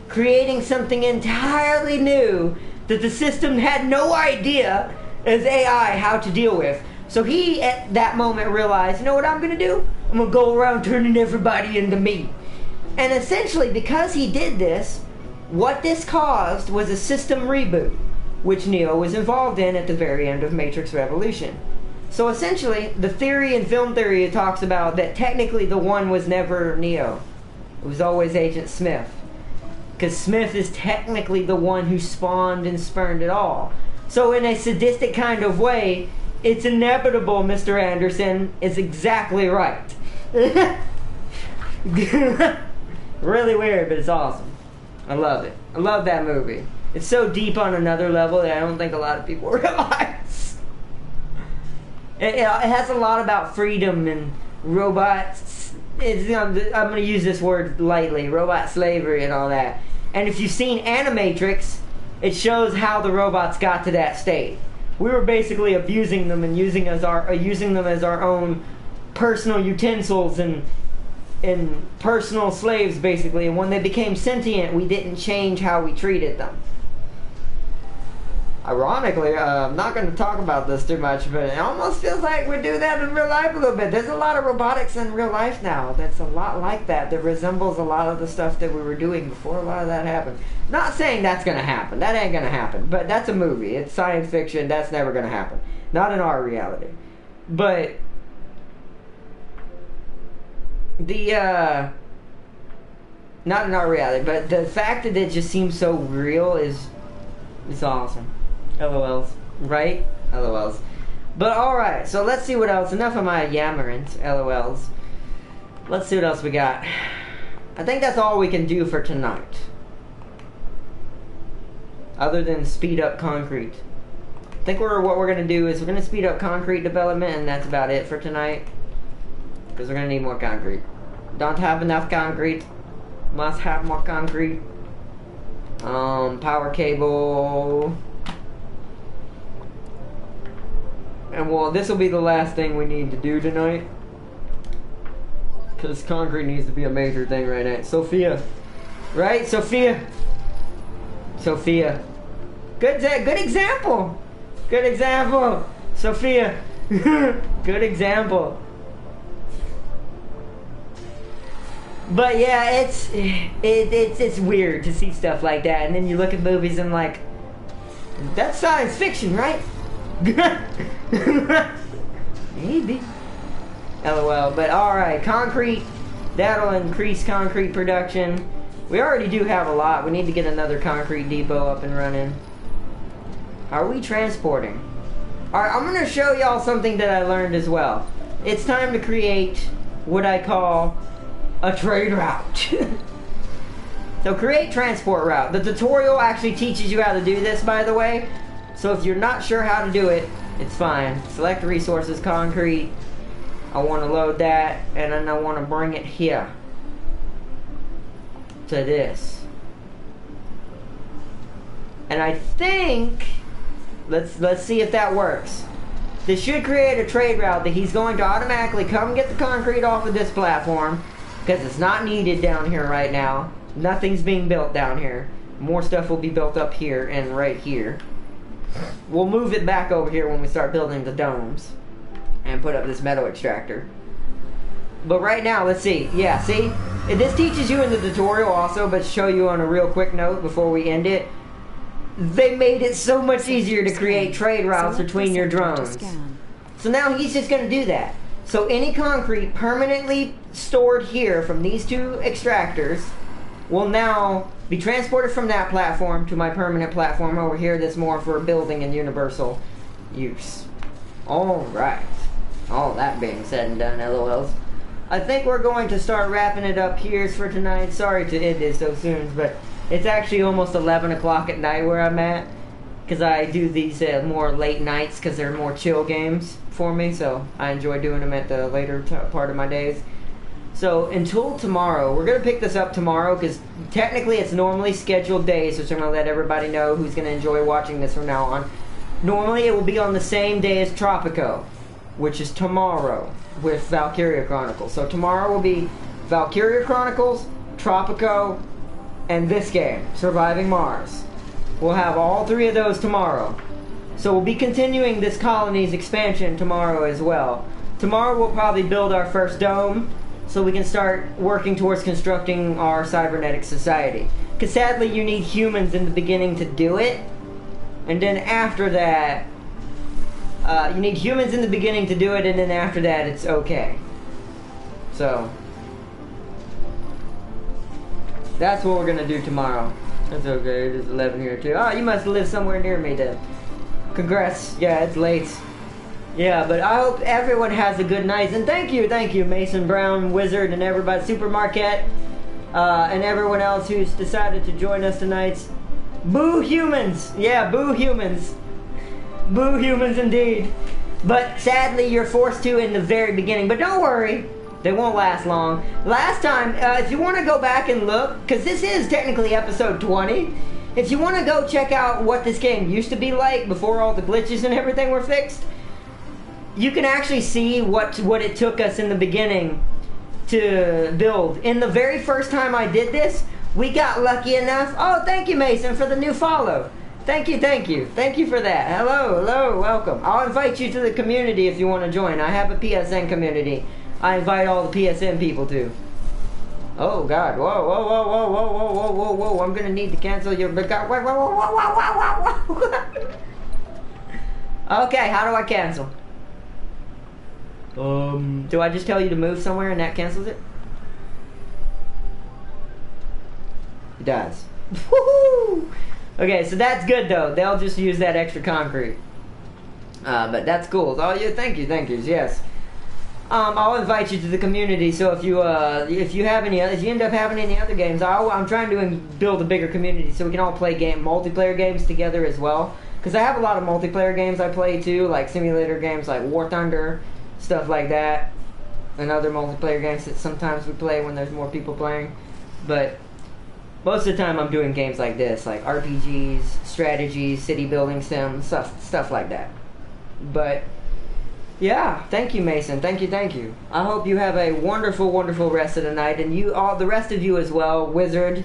creating something entirely new that the system had no idea as AI how to deal with. So he, at that moment, realized, you know what I'm going to do? I'm going to go around turning everybody into me. And essentially, because he did this, what this caused was a system reboot, which Neo was involved in at the very end of Matrix Revolution. So essentially, the theory in film theory talks about that technically the One was never Neo. It was always Agent Smith. Because Smith is technically the one who spawned and spurned it all. So in a sadistic kind of way, it's inevitable, Mr. Anderson is exactly right. Really weird, but it's awesome. I love it. I love that movie. It's so deep on another level that I don't think a lot of people realize. It has a lot about freedom and robots. I'm going to use this word lightly. Robot slavery and all that. And if you've seen Animatrix, it shows how the robots got to that state. We were basically abusing them and using them as our own personal utensils and personal slaves, basically. And when they became sentient, we didn't change how we treated them. Ironically, I'm not going to talk about this too much, but it almost feels like we do that in real life a little bit. There's a lot of robotics in real life now that's a lot like that resembles a lot of the stuff that we were doing before a lot of that happened. Not saying that's going to happen. That ain't going to happen. But that's a movie. It's science fiction. That's never going to happen. Not in our reality. But not in our reality, but the fact that it just seems so real is awesome. LOLs, right? LOLs. But alright, so let's see what else. Enough of my yammerings, LOLs. Let's see what else we got. I think that's all we can do for tonight. Other than speed up concrete. I think what we're going to do is we're going to speed up concrete development, and that's about it for tonight. Because we're going to need more concrete. Don't have enough concrete. Must have more concrete. Power cable. And well, this will be the last thing we need to do tonight. Because concrete needs to be a major thing right now. Sophia. Right? Sophia. Sophia. Good example. Good example. Sophia. Good example. But yeah, it's weird to see stuff like that, and then you look at movies and like, that's science fiction, right? Maybe. LOL. But alright, concrete. That'll increase concrete production. We already do have a lot. We need to get another concrete depot up and running. How are we transporting? Alright, I'm going to show y'all something that I learned as well. It's time to create what I call a trade route. So create transport route. The tutorial actually teaches you how to do this, by the way. So if you're not sure how to do it, it's fine. Select resources, concrete. I want to load that, and then I want to bring it here to this. And I think, let's see if that works. This should create a trade route that he's going to automatically come get the concrete off of this platform, because it's not needed down here right now. Nothing's being built down here. More stuff will be built up here and right here. We'll move it back over here when we start building the domes and put up this metal extractor. But right now, let's see. Yeah, see? This teaches you in the tutorial also, but to show you on a real quick note before we end it, they made it so much easier to create trade routes between your drones. So now he's just going to do that. So any concrete permanently stored here from these two extractors will now be transported from that platform to my permanent platform over here that's more for building and universal use. Alright. All that being said and done, LOLs. I think we're going to start wrapping it up here for tonight. Sorry to end it so soon, but it's actually almost 11 o'clock at night where I'm at. Because I do these more late nights because they're more chill games for me. So I enjoy doing them at the later part of my days. So until tomorrow, we're going to pick this up tomorrow because technically it's normally scheduled days, which I'm going to let everybody know who's going to enjoy watching this from now on. Normally it will be on the same day as Tropico, which is tomorrow with Valkyria Chronicles. So tomorrow will be Valkyria Chronicles, Tropico, and this game, Surviving Mars. We'll have all three of those tomorrow. So we'll be continuing this colony's expansion tomorrow as well. Tomorrow we'll probably build our first dome so we can start working towards constructing our cybernetic society. Because sadly you need humans in the beginning to do it. And then after that, you need humans in the beginning to do it, and then after that it's okay. So that's what we're going to do tomorrow. That's okay, it is 11 here too. Oh, you must live somewhere near me then. Congrats. Yeah, it's late. Yeah, but I hope everyone has a good night. And thank you, Mason Brown, Wizard, and everybody, Super Marquette, and everyone else who's decided to join us tonight. Boo humans! Yeah, boo humans. Boo humans indeed. But sadly, you're forced to in the very beginning. But don't worry. They won't last long. Last time, if you want to go back and look, because this is technically episode 20, if you want to go check out what this game used to be like before all the glitches and everything were fixed, you can actually see what it took us in the beginning to build. In the very first time I did this, we got lucky enough. Oh, thank you, Mason, for the new follow. Thank you. Thank you for that. Hello, welcome. I'll invite you to the community if you want to join. I have a PSN community. I invite all the PSN people to. Oh God! Whoa! I'm gonna need to cancel your. Whoa! Okay, how do I cancel? Do I just tell you to move somewhere and that cancels it? It does. Woohoo! Okay, so that's good though. They'll just use that extra concrete. But that's cool. Oh yeah, thank you, yes. I'll invite you to the community. So if you end up having any other games, I'm trying to build a bigger community so we can all play multiplayer games together as well. Because I have a lot of multiplayer games I play too, like simulator games like War Thunder, stuff like that, and other multiplayer games that sometimes we play when there's more people playing. But most of the time I'm doing games like this, like RPGs, strategies, city building sims, stuff like that. But yeah, thank you, Mason. Thank you. I hope you have a wonderful rest of the night, and the rest of you as well, Wizard,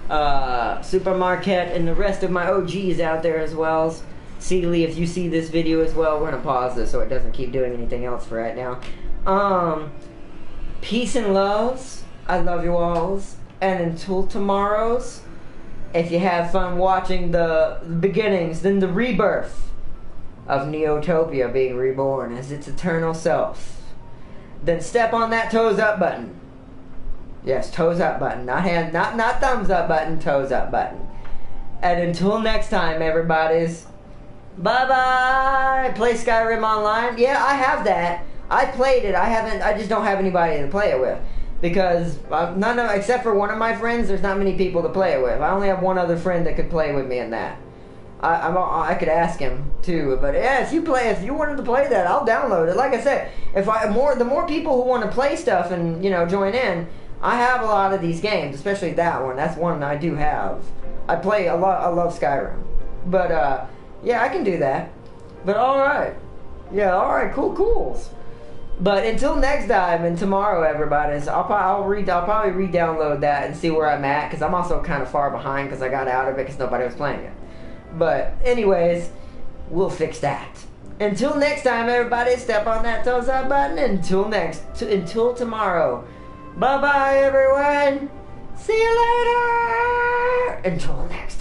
Super Marquette, and the rest of my OGs out there as well. Sealy, if you see this video as well, we're gonna pause this so it doesn't keep doing anything else for right now. Peace and loves. I love you alls. And until tomorrow's, if you have fun watching the beginnings, then the rebirth of Neotopia being reborn as its eternal self, then step on that toes up button. Yes, toes up button. Not thumbs up button, toes up button. And until next time, everybody's, bye-bye. Play Skyrim Online. Yeah, I have that. I played it. I just don't have anybody to play it with. Because except for one of my friends, there's not many people to play it with. I only have one other friend that could play with me in that. I could ask him too, but yeah, if you wanted to play that, I'll download it. Like I said, the more people who want to play stuff and join in, I have a lot of these games, especially that one. That's one I do have. I play a lot. I love Skyrim, but yeah, I can do that. But all right, cool. But until next time and tomorrow, everybody, so I'll probably re-download that and see where I'm at, because I'm also kind of far behind because I got out of it because nobody was playing it. But anyways, we'll fix that. Until next time, everybody, step on that thumbs up button. Until tomorrow. Bye bye, everyone. See you later. Until next time.